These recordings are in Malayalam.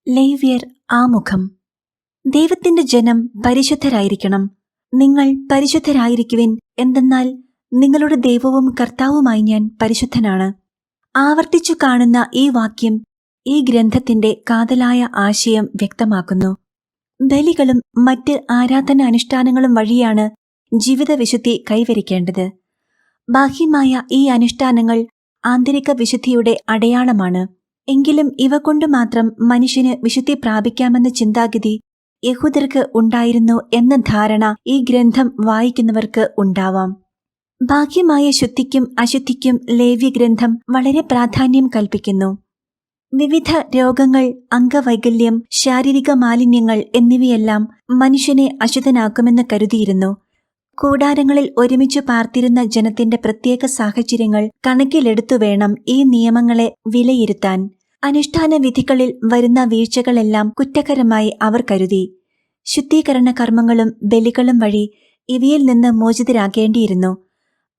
ലേവ്യർ ആമുഖം. ദൈവത്തിന്റെ ജനം പരിശുദ്ധരായിരിക്കണം. നിങ്ങൾ പരിശുദ്ധരായിരിക്കുവിൻ, എന്തെന്നാൽ നിങ്ങളുടെ ദൈവവും കർത്താവുമായി ഞാൻ പരിശുദ്ധനാണ്. ആവർത്തിച്ചു കാണുന്ന ഈ വാക്യം ഈ ഗ്രന്ഥത്തിന്റെ കാതലായ ആശയം വ്യക്തമാക്കുന്നു. ബലികളും മറ്റ് ആരാധനാനുഷ്ഠാനങ്ങളും വഴിയാണ് ജീവിതവിശുദ്ധി കൈവരിക്കേണ്ടത്. ബാഹ്യമായ ഈ അനുഷ്ഠാനങ്ങൾ ആന്തരിക വിശുദ്ധിയുടെ അടയാളമാണ്. എങ്കിലും ഇവ കൊണ്ട് മാത്രം മനുഷ്യന് വിശുദ്ധി പ്രാപിക്കാമെന്ന ചിന്താഗതി യഹൂദർക്ക് ഉണ്ടായിരുന്നു എന്ന ധാരണ ഈ ഗ്രന്ഥം വായിക്കുന്നവർക്ക് ഉണ്ടാവാം. ബാഹ്യമായ ശുദ്ധിക്കും അശുദ്ധിക്കും ലേവ്യഗ്രന്ഥം വളരെ പ്രാധാന്യം കൽപ്പിക്കുന്നു. വിവിധ രോഗങ്ങൾ, അംഗവൈകല്യം, ശാരീരിക മാലിന്യങ്ങൾ എന്നിവയെല്ലാം മനുഷ്യനെ അശുദ്ധനാക്കുമെന്ന് കരുതിയിരുന്നു. കൂടാരങ്ങളിൽ ഒരുമിച്ചു പാർത്തിരുന്ന ജനത്തിന്റെ പ്രത്യേക സാഹചര്യങ്ങൾ കണക്കിലെടുത്തു വേണം ഈ നിയമങ്ങളെ വിലയിരുത്താൻ. അനുഷ്ഠാന വിധികളിൽ വരുന്ന വീഴ്ചകളെല്ലാം കുറ്റകരമായി അവർ കരുതി. ശുദ്ധീകരണ കർമ്മങ്ങളും ബലികളും വഴി ഇവയിൽ നിന്ന് മോചിതരാകേണ്ടിയിരുന്നു.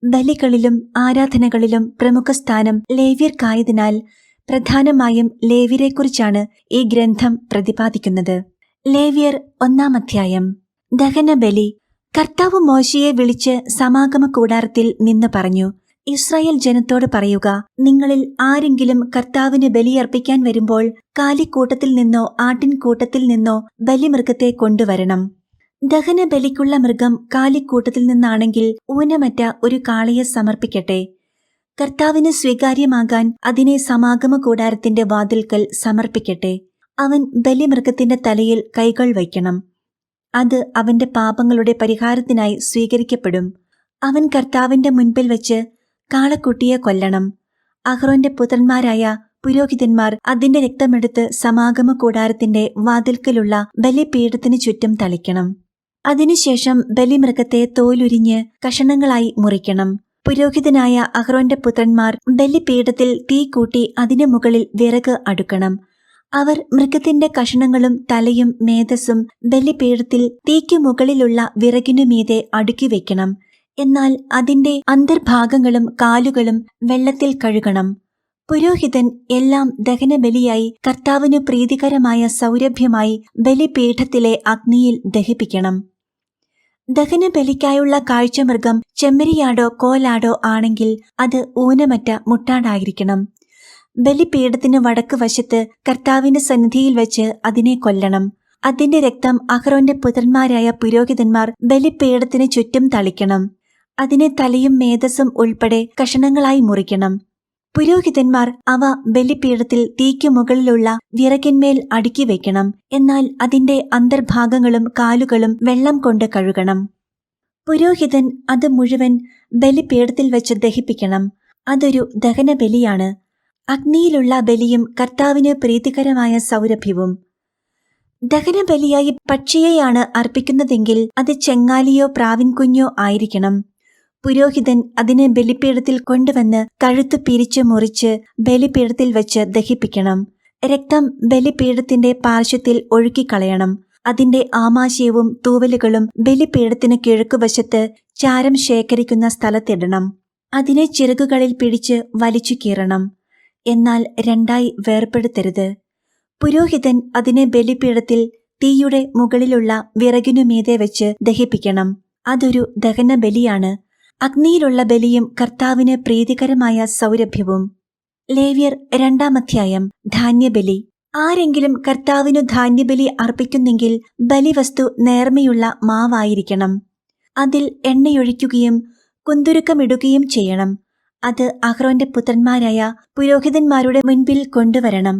ബലികളിലും ആരാധനകളിലും പ്രമുഖ സ്ഥാനം ലേവ്യർക്കായതിനാൽ പ്രധാനമായും ലേവ്യരെക്കുറിച്ചാണ് ഈ ഗ്രന്ഥം പ്രതിപാദിക്കുന്നത്. ലേവ്യർ 1-ാം അധ്യായം. ദഹനബലി. കർത്താവ് മോശയെ വിളിച്ച് സമാഗമ കൂടാരത്തിൽ നിന്ന് പറഞ്ഞു, ഇസ്രായേൽ ജനത്തോട് പറയുക, നിങ്ങളിൽ ആരെങ്കിലും കർത്താവിന് ബലിയർപ്പിക്കാൻ വരുമ്പോൾ കാലിക്കൂട്ടത്തിൽ നിന്നോ ആട്ടിൻകൂട്ടത്തിൽ നിന്നോ ബലിമൃഗത്തെ കൊണ്ടുവരണം. ദഹനബലിക്കുള്ള മൃഗം കാലിക്കൂട്ടത്തിൽ നിന്നാണെങ്കിൽ ഊനമറ്റ ഒരു കാളയെ സമർപ്പിക്കട്ടെ. കർത്താവിന് സ്വീകാര്യമാകാൻ അതിനെ സമാഗമ കൂടാരത്തിന്റെ വാതിൽക്കൽ സമർപ്പിക്കട്ടെ. അവൻ ബലിമൃഗത്തിന്റെ തലയിൽ കൈകൾ വയ്ക്കണം. അത് അവന്റെ പാപങ്ങളുടെ പരിഹാരത്തിനായി സ്വീകരിക്കപ്പെടും. അവൻ കർത്താവിന്റെ മുൻപിൽ വെച്ച് കാളക്കുട്ടിയെ കൊല്ലണം. അഹ്റോന്റെ പുത്രന്മാരായ പുരോഹിതന്മാർ അതിന്റെ രക്തമെടുത്ത് സമാഗമ കൂടാരത്തിന്റെ വാതിൽക്കലുള്ള ബലിപീഠത്തിനു ചുറ്റും തളിക്കണം. അതിനുശേഷം ബലിമൃഗത്തെ തോലുരിഞ്ഞ് കഷണങ്ങളായി മുറിക്കണം. പുരോഹിതനായ അഹ്റോന്റെ പുത്രന്മാർ ബലിപീഠത്തിൽ തീ കൂട്ടി അതിനു മുകളിൽ വിറക് അടുക്കണം. അവർ മൃഗത്തിന്റെ കഷണങ്ങളും തലയും മേധസ്സും ബലിപീഠത്തിൽ തീക്കു മുകളിലുള്ള വിറകിനു മീതെ അടുക്കി വയ്ക്കണം. എന്നാൽ അതിന്റെ അന്തർഭാഗങ്ങളും കാലുകളും വെള്ളത്തിൽ കഴുകണം. പുരോഹിതൻ എല്ലാം ദഹനബലിയായി കർത്താവിനു പ്രീതികരമായ സൗരഭ്യമായി ബലിപീഠത്തിലെ അഗ്നിയിൽ ദഹിപ്പിക്കണം. ദഹനബലിക്കായുള്ള കാഴ്ചമൃഗം ചെമ്മരിയാടോ കോലാടോ ആണെങ്കിൽ അത് ഊനമറ്റ മുട്ടാടായിരിക്കണം. ബലിപീഠത്തിന് വടക്ക് വശത്ത് കർത്താവിന്റെ സന്നിധിയിൽ വെച്ച് അതിനെ കൊല്ലണം. അതിന്റെ രക്തം അഹ്റോന്റെ പുത്രന്മാരായ പുരോഹിതന്മാർ ബലിപീഠത്തിന് ചുറ്റും തളിക്കണം. അതിനെ തലയും മേധസ്സും ഉൾപ്പെടെ കഷണങ്ങളായി മുറിക്കണം. പുരോഹിതന്മാർ അവ ബലിപീഠത്തിൽ തീക്കു മുകളിലുള്ള വിറകിന്മേൽ അടുക്കി വയ്ക്കണം. എന്നാൽ അതിന്റെ അന്തർഭാഗങ്ങളും കാലുകളും വെള്ളം കൊണ്ട് കഴുകണം. പുരോഹിതൻ അത് മുഴുവൻ ബലിപീഠത്തിൽ വെച്ച് ദഹിപ്പിക്കണം. അതൊരു ദഹനബലിയാണ്. അഗ്നിയിലുള്ള ബലിയും കർത്താവിന് പ്രീതികരമായ സൗരഭ്യവും. ദഹനബലിയായി പക്ഷിയെയാണ് അർപ്പിക്കുന്നതെങ്കിൽ അത് ചെങ്ങാലിയോ പ്രാവിൻകുഞ്ഞോ ആയിരിക്കണം. പുരോഹിതൻ അതിനെ ബലിപീഠത്തിൽ കൊണ്ടുവന്ന് കഴുത്തു പിരിച്ചു മുറിച്ച് ബലിപീഠത്തിൽ വെച്ച് ദഹിപ്പിക്കണം. രക്തം ബലിപീഠത്തിന്റെ പാർശ്വത്തിൽ ഒഴുക്കിക്കളയണം. അതിന്റെ ആമാശയവും തൂവലുകളും ബലിപീഠത്തിന് കിഴക്കുവശത്ത് ചാരം ശേഖരിക്കുന്ന സ്ഥലത്തിടണം. അതിനെ ചിറകുകളിൽ പിടിച്ച് വലിച്ചു കീറണം. എന്നാൽ രണ്ടായി വേർപെടുത്തരുത്. പുരോഹിതൻ അതിനെ ബലിപീഠത്തിൽ തീയുടെ മുകളിലുള്ള വിറകിനുമീതെ വെച്ച് ദഹിപ്പിക്കണം. അതൊരു ദഹനബലിയാണ്. അഗ്നിയിലുള്ള ബലിയും കർത്താവിന് പ്രീതികരമായ സൗരഭ്യവും. ലേവ്യർ 2-ാം അധ്യായം. ധാന്യബലി. ആരെങ്കിലും കർത്താവിനു ധാന്യബലി അർപ്പിക്കുന്നെങ്കിൽ ബലിവസ്തു നേർമയുള്ള മാവായിരിക്കണം. അതിൽ എണ്ണയൊഴിക്കുകയും കുന്തുരുക്കമിടുകയും ചെയ്യണം. അത് അഹ്റോന്റെ പുത്രന്മാരായ പുരോഹിതന്മാരുടെ മുൻപിൽ കൊണ്ടുവരണം.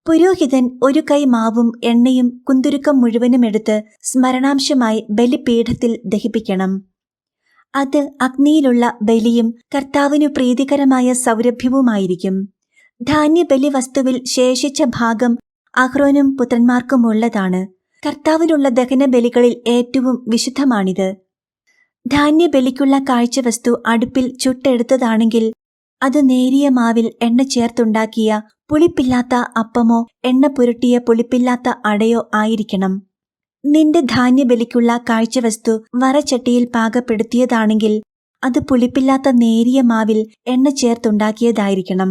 പുരോഹിതൻ ഒരു കൈ മാവും എണ്ണയും കുന്തുരുക്കം മുഴുവനും എടുത്ത് സ്മരണാംശമായി ബലിപീഠത്തിൽ ദഹിപ്പിക്കണം. അത് അഗ്നിയിലുള്ള ബലിയും കർത്താവിനു പ്രീതികരമായ സൗരഭ്യവുമായിരിക്കും. ധാന്യബലി വസ്തുവിൽ ശേഷിച്ച ഭാഗം അഹ്റോനും പുത്രന്മാർക്കുമുള്ളതാണ്. കർത്താവിനുള്ള ദഹനബലികളിൽ ഏറ്റവും വിശുദ്ധമാണിത്. ധാന്യബലിക്കുള്ള കാഴ്ചവസ്തു അടുപ്പിൽ ചുട്ടെടുത്തതാണെങ്കിൽ അത് നേരിയ മാവിൽ എണ്ണ ചേർത്തുണ്ടാക്കിയ പുളിപ്പില്ലാത്ത അപ്പമോ എണ്ണ പുരട്ടിയ പുളിപ്പില്ലാത്ത അടയോ ആയിരിക്കണം. നിന്റെ ധാന്യബലിക്കുള്ള കാഴ്ചവസ്തു വറച്ചട്ടിയിൽ പാകപ്പെടുത്തിയതാണെങ്കിൽ അത് പുളിപ്പില്ലാത്ത നേരിയ മാവിൽ എണ്ണ ചേർത്തുണ്ടാക്കിയതായിരിക്കണം.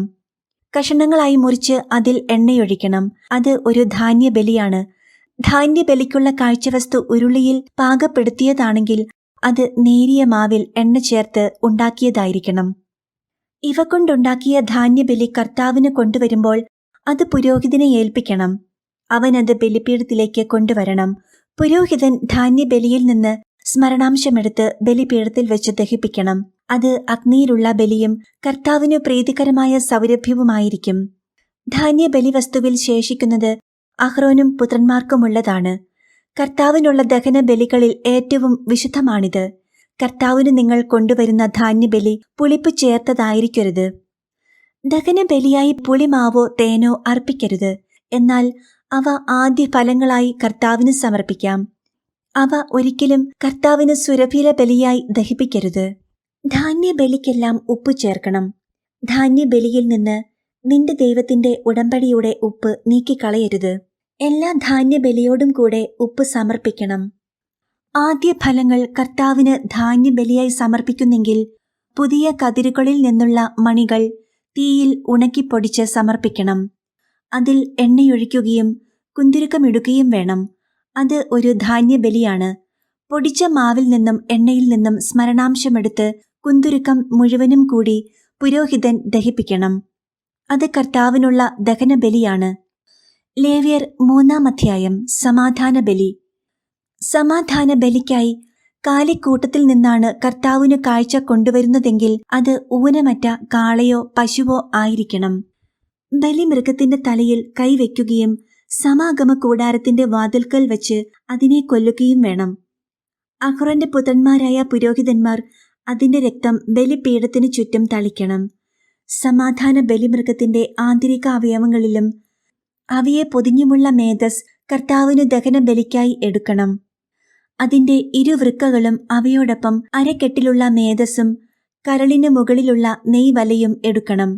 കഷണങ്ങളായി മുറിച്ച് അതിൽ എണ്ണയൊഴിക്കണം. അത് ഒരു ധാന്യബലിയാണ്. ധാന്യബലിക്കുള്ള കാഴ്ചവസ്തു ഉരുളിയിൽ പാകപ്പെടുത്തിയതാണെങ്കിൽ അത് നേരിയ മാവിൽ എണ്ണ ചേർത്ത് ഉണ്ടാക്കിയതായിരിക്കണം. ഇവ കൊണ്ടുണ്ടാക്കിയ ധാന്യബലി കർത്താവിന് കൊണ്ടുവരുമ്പോൾ അത് പുരോഹിതനെ ഏൽപ്പിക്കണം. അവനത് ബലിപീഠത്തിലേക്ക് കൊണ്ടുവരണം. പുരോഹിതൻ ധാന്യബലിയിൽ നിന്ന് സ്മരണാംശമെടുത്ത് ബലിപീഠത്തിൽ വെച്ച് ദഹിപ്പിക്കണം. അത് അഗ്നിയിലുള്ള ബലിയും കർത്താവിന് പ്രീതികരമായ സൗരഭ്യവുമായിരിക്കും. ധാന്യബലിവസ്തുവിൽ ശേഷിക്കുന്നത് അഹ്റോനും പുത്രന്മാർക്കുമുള്ളതാണ്. കർത്താവിനുള്ള ദഹന ബലികളിൽ ഏറ്റവും വിശുദ്ധമാണിത്. കർത്താവിന് നിങ്ങൾ കൊണ്ടുവരുന്ന ധാന്യബലി പുളിപ്പ് ചേർത്തതായിരിക്കരുത്. ദഹനബലിയായി പുളിമാവോ തേനോ അർപ്പിക്കരുത്. എന്നാൽ അവ ആദ്യ ഫലങ്ങളായി കർത്താവിന് സമർപ്പിക്കാം. അവ ഒരിക്കലും കർത്താവിന് സുരഭില ബലിയായി ദഹിപ്പിക്കരുത്. ധാന്യബലിക്കെല്ലാം ഉപ്പ് ചേർക്കണം. ധാന്യബലിയിൽ നിന്ന് നിന്റെ ദൈവത്തിന്റെ ഉടമ്പടിയുടെ ഉപ്പ് നീക്കിക്കളയരുത്. എല്ലാ ധാന്യബലിയോടും കൂടെ ഉപ്പ് സമർപ്പിക്കണം. ആദ്യ ഫലങ്ങൾ കർത്താവിന് ധാന്യബലിയായി സമർപ്പിക്കുന്നെങ്കിൽ പുതിയ കതിരുകളിൽ നിന്നുള്ള മണികൾ തീയിൽ ഉണക്കിപ്പൊടിച്ച് സമർപ്പിക്കണം. അതിൽ എണ്ണയൊഴിക്കുകയും കുന്തുരുക്കമിടുകയും വേണം. അത് ഒരു ധാന്യബലിയാണ്. പൊടിച്ച മാവിൽ നിന്നും എണ്ണയിൽ നിന്നും സ്മരണാംശമെടുത്ത് കുന്തുരുക്കം മുഴുവനും കൂടി പുരോഹിതൻ ദഹിപ്പിക്കണം. അത് കർത്താവിനുള്ള ദഹനബലിയാണ്. ലേവ്യർ 3-ാം അധ്യായം. സമാധാന ബലി. സമാധാന ബലിക്കായി കാലിക്കൂട്ടത്തിൽ നിന്നാണ് കർത്താവിന് കാഴ്ച കൊണ്ടുവരുന്നതെങ്കിൽ അത് ഊനമറ്റ കാളയോ പശുവോ ആയിരിക്കണം. ബലിമൃഗത്തിന്റെ തലയിൽ കൈവയ്ക്കുകയും സമാഗമ കൂടാരത്തിന്റെ വാതിൽക്കൽ വെച്ച് അതിനെ കൊല്ലുകയും വേണം. അഹ്റോന്റെ പുത്രന്മാരായ പുരോഹിതന്മാർ അതിന്റെ രക്തം ബലിപീഠത്തിനു ചുറ്റും തളിക്കണം. സമാധാന ബലിമൃഗത്തിന്റെ ആന്തരിക അവയവങ്ങളിലും അവയെ പൊതിഞ്ഞുമുള്ള മേധസ് കർത്താവിന് ദഹന ബലിക്കായി എടുക്കണം. അതിന്റെ ഇരുവൃക്കകളും അവയോടൊപ്പം അരക്കെട്ടിലുള്ള മേധസ്സും കരളിന് മുകളിലുള്ള നെയ്വലയും എടുക്കണം.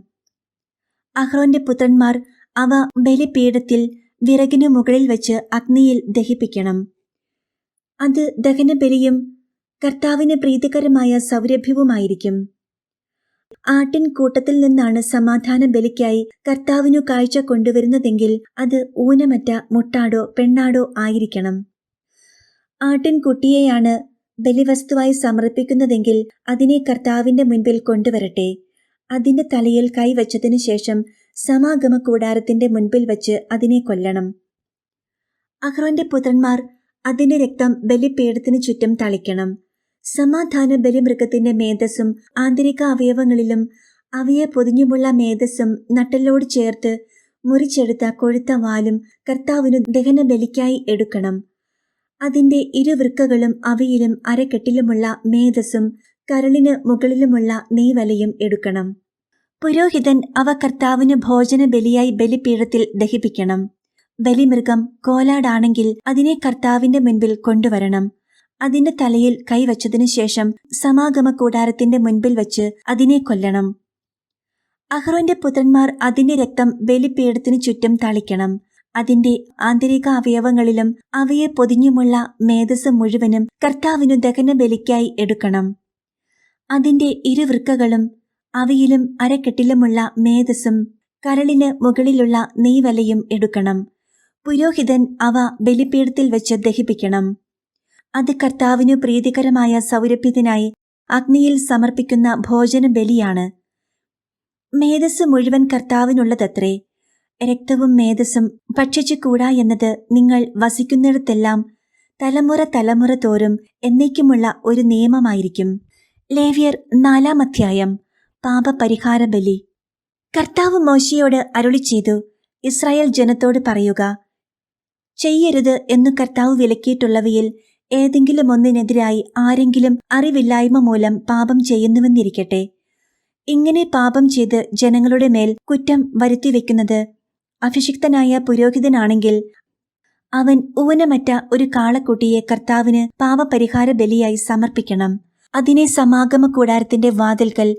അഹ്റോന്റെ പുത്രന്മാർ അവ ബലിപീഠത്തിൽ വിറകിനു മുകളിൽ വെച്ച് അഗ്നിയിൽ ദഹിപ്പിക്കണം. അത് ദഹനബലിയും കർത്താവിന് പ്രീതികരമായ സൗരഭ്യവുമായിരിക്കും. ആട്ടിൻ കൂട്ടത്തിൽ നിന്നാണ് സമാധാന ബലിക്കായി കർത്താവിനു കാഴ്ച കൊണ്ടുവരുന്നതെങ്കിൽ അത് ഊനമറ്റ മുട്ടാടോ പെണ്ണാടോ ആയിരിക്കണം. ആട്ടിൻകുട്ടിയെയാണ് ബലിവസ്തുവായി സമർപ്പിക്കുന്നതെങ്കിൽ അതിനെ കർത്താവിന്റെ മുൻപിൽ കൊണ്ടുവരട്ടെ. അതിന്റെ തലയിൽ കൈവച്ചതിനു ശേഷം സമാഗമ കൂടാരത്തിന്റെ മുൻപിൽ വച്ച് അതിനെ കൊല്ലണം. അഹ്റോന്റെ പുത്രന്മാർ അതിന്റെ രക്തം ബലിപീഠത്തിനു ചുറ്റും തളിക്കണം. സമാധാന ബലിമൃഗത്തിന്റെ മേധസ്സും ആന്തരിക അവയവങ്ങളിലും അവയെ പൊതിഞ്ഞുമുള്ള മേധസ്സും നട്ടലോട് ചേർത്ത് മുറിച്ചെടുത്ത കൊഴുത്ത വാലും കർത്താവിനു ദഹന ബലിക്കായി എടുക്കണം. അതിന്റെ ഇരുവൃക്കകളും അവയിലും അരക്കെട്ടിലുമുള്ള മേധസ്സും കരളിന് മുകളിലുമുള്ള നെയ്വലയും എടുക്കണം. പുരോഹിതൻ അവ കർത്താവിന് ഭോജന ബലിയായി ബലിപീഠത്തിൽ ദഹിപ്പിക്കണം. ബലിമൃഗം കോലാടാണെങ്കിൽ അതിനെ കർത്താവിന്റെ മുൻപിൽ കൊണ്ടുവരണം. അതിന്റെ തലയിൽ കൈവച്ചതിനു ശേഷം സമാഗമ കൂടാരത്തിന്റെ മുൻപിൽ വച്ച് അതിനെ കൊല്ലണം. അഹ്റോന്റെ പുത്രന്മാർ അതിന്റെ രക്തം ബലിപീഠത്തിനു ചുറ്റും തളിക്കണം. അതിന്റെ ആന്തരിക അവയവങ്ങളിലും അവയെ പൊതിഞ്ഞുമുള്ള മേധസ് മുഴുവനും കർത്താവിനു ദഹന ബലിക്കായി എടുക്കണം. അതിന്റെ ഇരുവൃക്കകളും അവയിലും അരക്കെട്ടിലുമുള്ള മേധസ്സും കരളിന് മുകളിലുള്ള നെയ്വലയും എടുക്കണം. പുരോഹിതൻ അവ ബലിപീഠത്തിൽ വെച്ച് ദഹിപ്പിക്കണം. അത് കർത്താവിനു പ്രീതികരമായ സൗരഭ്യത്തിനായി അഗ്നിയിൽ സമർപ്പിക്കുന്ന ഭോജന ബലിയാണ്. മേധസ് മുഴുവൻ കർത്താവിനുള്ളതത്രേ. രക്തവും മേധസ്സും ഭക്ഷിച്ചുകൂടാ എന്നത് നിങ്ങൾ വസിക്കുന്നിടത്തെല്ലാം തലമുറ തലമുറ തോറും എന്നേക്കുമുള്ള ഒരു നിയമമായിരിക്കും. ലേവ്യർ 4-ാം അധ്യായം. പാപപരിഹാര ബലി. കർത്താവ് മോശെയോട് അരുളി ചെയ്തു, ഇസ്രായേൽ ജനത്തോട് പറയുക, ചെയ്യരുത് എന്നു കർത്താവ് വിലക്കിയിട്ടുള്ളവയിൽ ഏതെങ്കിലും ഒന്നിനെതിരായി ആരെങ്കിലും അറിവില്ലായ്മ മൂലം പാപം ചെയ്യുന്നുവെന്നിരിക്കട്ടെ. ഇങ്ങനെ പാപം ചെയ്ത് ജനങ്ങളുടെ മേൽ കുറ്റം വരുത്തിവെക്കുന്നത് അഭിഷിക്തനായ പുരോഹിതനാണെങ്കിൽ അവൻ ഊനമറ്റ ഒരു കാളക്കുട്ടിയെ കർത്താവിന് പാപപരിഹാര ബലിയായി സമർപ്പിക്കണം. അതിനെ സമാഗമ കൂടാരത്തിന്റെ വാതിൽക്കൽ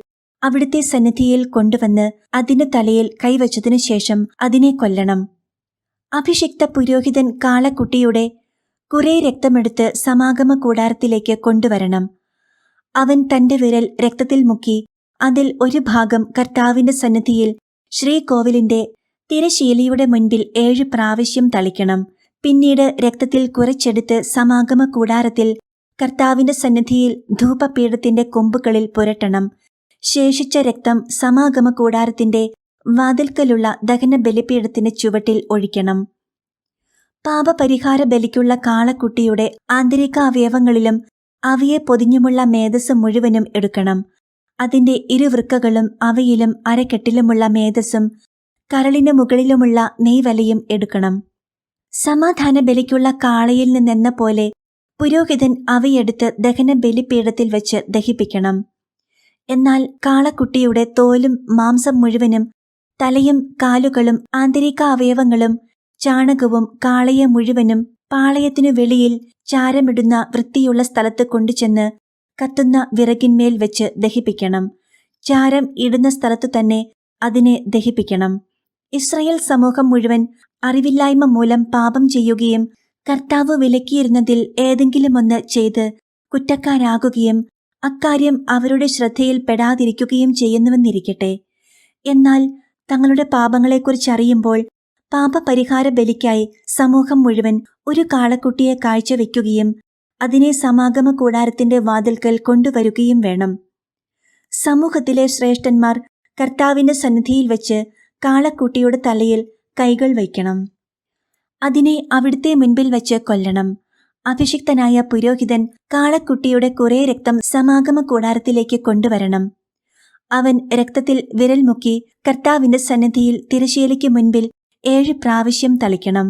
അവിടുത്തെ സന്നിധിയിൽ കൊണ്ടുവന്ന് അതിന്റെ തലയിൽ കൈവച്ചതിനു ശേഷം അതിനെ കൊല്ലണം. അഭിഷിക്ത പുരോഹിതൻ കാളക്കുട്ടിയുടെ കുറെ രക്തമെടുത്ത് സമാഗമ കൂടാരത്തിലേക്ക് കൊണ്ടുവരണം. അവൻ തന്റെ വിരൽ രക്തത്തിൽ മുക്കി അതിൽ ഒരു ഭാഗം കർത്താവിന്റെ സന്നിധിയിൽ ശ്രീകോവിലിന്റെ തിരശീലയുടെ മുൻപിൽ 7 പ്രാവശ്യം തളിക്കണം. പിന്നീട് രക്തത്തിൽ കുറച്ചെടുത്ത് സമാഗമ കൂടാരത്തിൽ കർത്താവിന്റെ സന്നിധിയിൽ ധൂപപീഠത്തിന്റെ കൊമ്പുകളിൽ പുരട്ടണം. ശേഷിച്ച രക്തം സമാഗമ കൂടാരത്തിന്റെ വാതിൽക്കലുള്ള ദഹന ബലിപീഠത്തിന്റെ ചുവട്ടിൽ ഒഴിക്കണം. പാപപരിഹാര ബലിക്കുള്ള കാളക്കുട്ടിയുടെ ആന്തരിക അവയവങ്ങളിലും അവയെ പൊതിഞ്ഞുമുള്ള മേധസ് മുഴുവനും എടുക്കണം. അതിന്റെ ഇരുവൃക്കകളും അവയിലും അരക്കെട്ടിലുമുള്ള മേധസ്സും കരളിന് മുകളിലുമുള്ള നെയ്വലയും എടുക്കണം. സമാധാന ബലിക്കുള്ള കാളയിൽ നിന്നെന്ന പോലെ പുരോഹിതൻ അവയെടുത്ത് ദഹന ബലിപീഠത്തിൽ വെച്ച് ദഹിപ്പിക്കണം. എന്നാൽ കാളക്കുട്ടിയുടെ തോലും മാംസം മുഴുവനും തലയും കാലുകളും ആന്തരിക അവയവങ്ങളും ചാണകവും കാളയെ മുഴുവനും പാളയത്തിനു വെളിയിൽ ചാരമിടുന്ന വൃത്തിയുള്ള സ്ഥലത്ത് കൊണ്ടുചെന്ന് കത്തുന്ന വിറകിന്മേൽ വെച്ച് ദഹിപ്പിക്കണം. ചാരം ഇടുന്ന സ്ഥലത്തു തന്നെ അതിനെ ദഹിപ്പിക്കണം. ഇസ്രായേൽ സമൂഹം മുഴുവൻ അറിവില്ലായ്മ മൂലം പാപം ചെയ്യുകയും കർത്താവ് വിലക്കിയിരുന്നതിൽ ഏതെങ്കിലുമൊന്ന് ചെയ്ത് കുറ്റക്കാരാകുകയും അക്കാര്യം അവരുടെ ശ്രദ്ധയിൽ പെടാതിരിക്കുകയും ചെയ്യുന്നുവെന്നിരിക്കട്ടെ. എന്നാൽ തങ്ങളുടെ പാപങ്ങളെക്കുറിച്ചറിയുമ്പോൾ പാപപരിഹാര ബലിക്കായി സമൂഹം മുഴുവൻ ഒരു കാളക്കുട്ടിയെ കാഴ്ചവെക്കുകയും അതിനെ സമാഗമ കൂടാരത്തിന്റെ വാതിൽക്കൽ കൊണ്ടുവരുകയും വേണം. സമൂഹത്തിലെ ശ്രേഷ്ഠന്മാർ കർത്താവിന്റെ സന്നിധിയിൽ വെച്ച് കാളക്കുട്ടിയുടെ തലയിൽ കൈകൾ വയ്ക്കണം. അതിനെ അവിടുത്തെ മുൻപിൽ വെച്ച് കൊല്ലണം. അഭിഷിക്തനായ പുരോഹിതൻ കാളക്കുട്ടിയുടെ കുറെ രക്തം സമാഗമ കൂടാരത്തിലേക്ക് കൊണ്ടുവരണം. അവൻ രക്തത്തിൽ വിരൽ മുക്കി കർത്താവിന്റെ സന്നിധിയിൽ തിരശീലയ്ക്ക് മുൻപിൽ 7 പ്രാവശ്യം തളിക്കണം.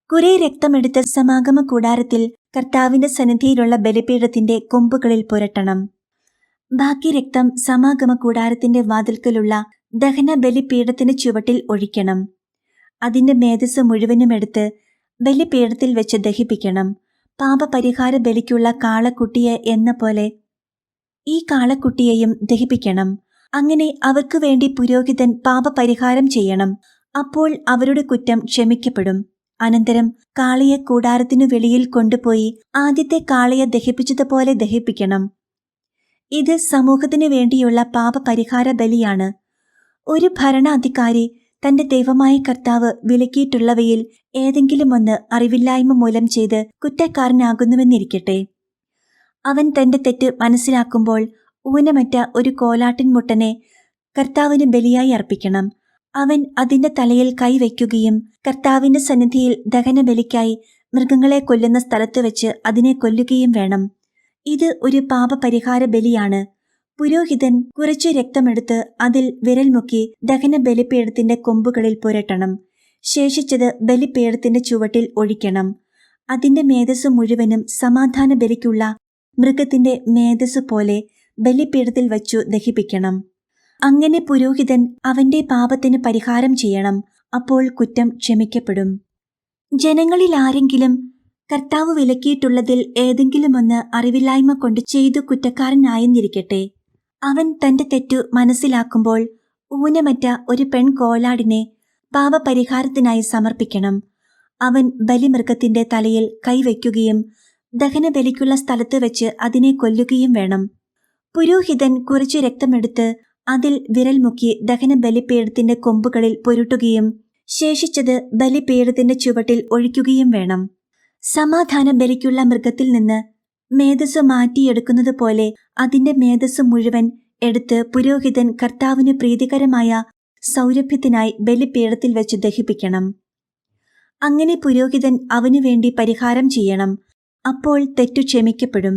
കുറെ രക്തമെടുത്ത് സമാഗമ കൂടാരത്തിൽ കർത്താവിന്റെ സന്നിധിയിലുള്ള ബലിപീഠത്തിന്റെ കൊമ്പുകളിൽ പുരട്ടണം. ബാക്കി രക്തം സമാഗമ കൂടാരത്തിന്റെ വാതിൽക്കലുള്ള ദഹന ബലിപീഠത്തിന് ചുവട്ടിൽ ഒഴിക്കണം. അതിന്റെ മേധസ് മുഴുവനും എടുത്ത് ബലിപീഠത്തിൽ വെച്ച് ദഹിപ്പിക്കണം. പാപപരിഹാര ബലിക്കുള്ള കാളക്കുട്ടിയെ എന്ന പോലെ ഈ കാളക്കുട്ടിയെയും ദഹിപ്പിക്കണം. അങ്ങനെ അവർക്കു വേണ്ടി പുരോഹിതൻ പാപപരിഹാരം ചെയ്യണം. അപ്പോൾ അവരുടെ കുറ്റം ക്ഷമിക്കപ്പെടും. അനന്തരം കാളയെ കൂടാരത്തിനു വെളിയിൽ കൊണ്ടുപോയി ആദ്യത്തെ കാളയെ ദഹിപ്പിച്ചതുപോലെ ദഹിപ്പിക്കണം. ഇത് സമൂഹത്തിനു വേണ്ടിയുള്ള പാപപരിഹാര ബലിയാണ്. ഒരു ഭരണാധികാരി തന്റെ ദൈവമായ കർത്താവ് വിലക്കിയിട്ടുള്ളവയിൽ ഏതെങ്കിലും ഒന്ന് അറിവില്ലായ്മ മൂലം ചെയ്ത് കുറ്റക്കാരനാകുന്നുവെന്നിരിക്കട്ടെ. അവൻ തന്റെ തെറ്റ് മനസ്സിലാക്കുമ്പോൾ ഊനമറ്റ ഒരു കോലാട്ടിൻ മുട്ടനെ കർത്താവിന് ബലിയായി അർപ്പിക്കണം. അവൻ അതിന്റെ തലയിൽ കൈവയ്ക്കുകയും കർത്താവിന്റെ സന്നിധിയിൽ ദഹനബലിക്കായി മൃഗങ്ങളെ കൊല്ലുന്ന സ്ഥലത്ത് വെച്ച് അതിനെ കൊല്ലുകയും വേണം. ഇത് ഒരു പാപപരിഹാര ബലിയാണ്. പുരോഹിതൻ കുറച്ചു രക്തമെടുത്ത് അതിൽ വിരൽ മുക്കി ദഹന ബലിപീഠത്തിന്റെ കൊമ്പുകളിൽ പുരട്ടണം. ശേഷിച്ചത് ബലിപീഠത്തിന്റെ ചുവട്ടിൽ ഒഴിക്കണം. അതിന്റെ മേധസ് മുഴുവനും സമാധാന ബലിക്കുള്ള മൃഗത്തിന്റെ മേധസ് പോലെ ബലിപീഠത്തിൽ വച്ചു ദഹിപ്പിക്കണം. അങ്ങനെ പുരോഹിതൻ അവന്റെ പാപത്തിന് പരിഹാരം ചെയ്യണം. അപ്പോൾ കുറ്റം ക്ഷമിക്കപ്പെടും. ജനങ്ങളിൽ ആരെങ്കിലും കർത്താവ് വിലക്കിയിട്ടുള്ളതിൽ ഏതെങ്കിലുമൊന്ന് അറിവില്ലായ്മ കൊണ്ട് ചെയ്തു കുറ്റക്കാരനായെന്നിരിക്കട്ടെ. അവൻ തന്റെ തെറ്റു മനസ്സിലാക്കുമ്പോൾ ഊനമറ്റ ഒരു പെൺകോലാടിനെ പാപപരിഹാരത്തിനായി സമർപ്പിക്കണം. അവൻ ബലിമൃഗത്തിന്റെ തലയിൽ കൈവയ്ക്കുകയും ദഹനബലിക്കുള്ള സ്ഥലത്ത് വെച്ച് അതിനെ കൊല്ലുകയും വേണം. പുരോഹിതൻ കുറച്ചു രക്തമെടുത്ത് അതിൽ വിരൽ മുക്കി ദഹനബലിപീഠത്തിന്റെ കൊമ്പുകളിൽ പുരുട്ടുകയും ശേഷിച്ചത് ബലിപീഠത്തിന്റെ ചുവട്ടിൽ ഒഴിക്കുകയും വേണം. സമാധാന ബലിക്കുള്ള മൃഗത്തിൽ നിന്ന് മേധസ് മാറ്റിയെടുക്കുന്നത് പോലെ അതിന്റെ മേധസ് മുഴുവൻ എടുത്ത് പുരോഹിതൻ കർത്താവിന് പ്രീതികരമായ സൗരഭ്യത്തിനായി ബലിപീഠത്തിൽ വെച്ച് ദഹിപ്പിക്കണം. അങ്ങനെ പുരോഹിതൻ അവനു വേണ്ടി പരിഹാരം ചെയ്യണം. അപ്പോൾ തെറ്റു ക്ഷമിക്കപ്പെടും.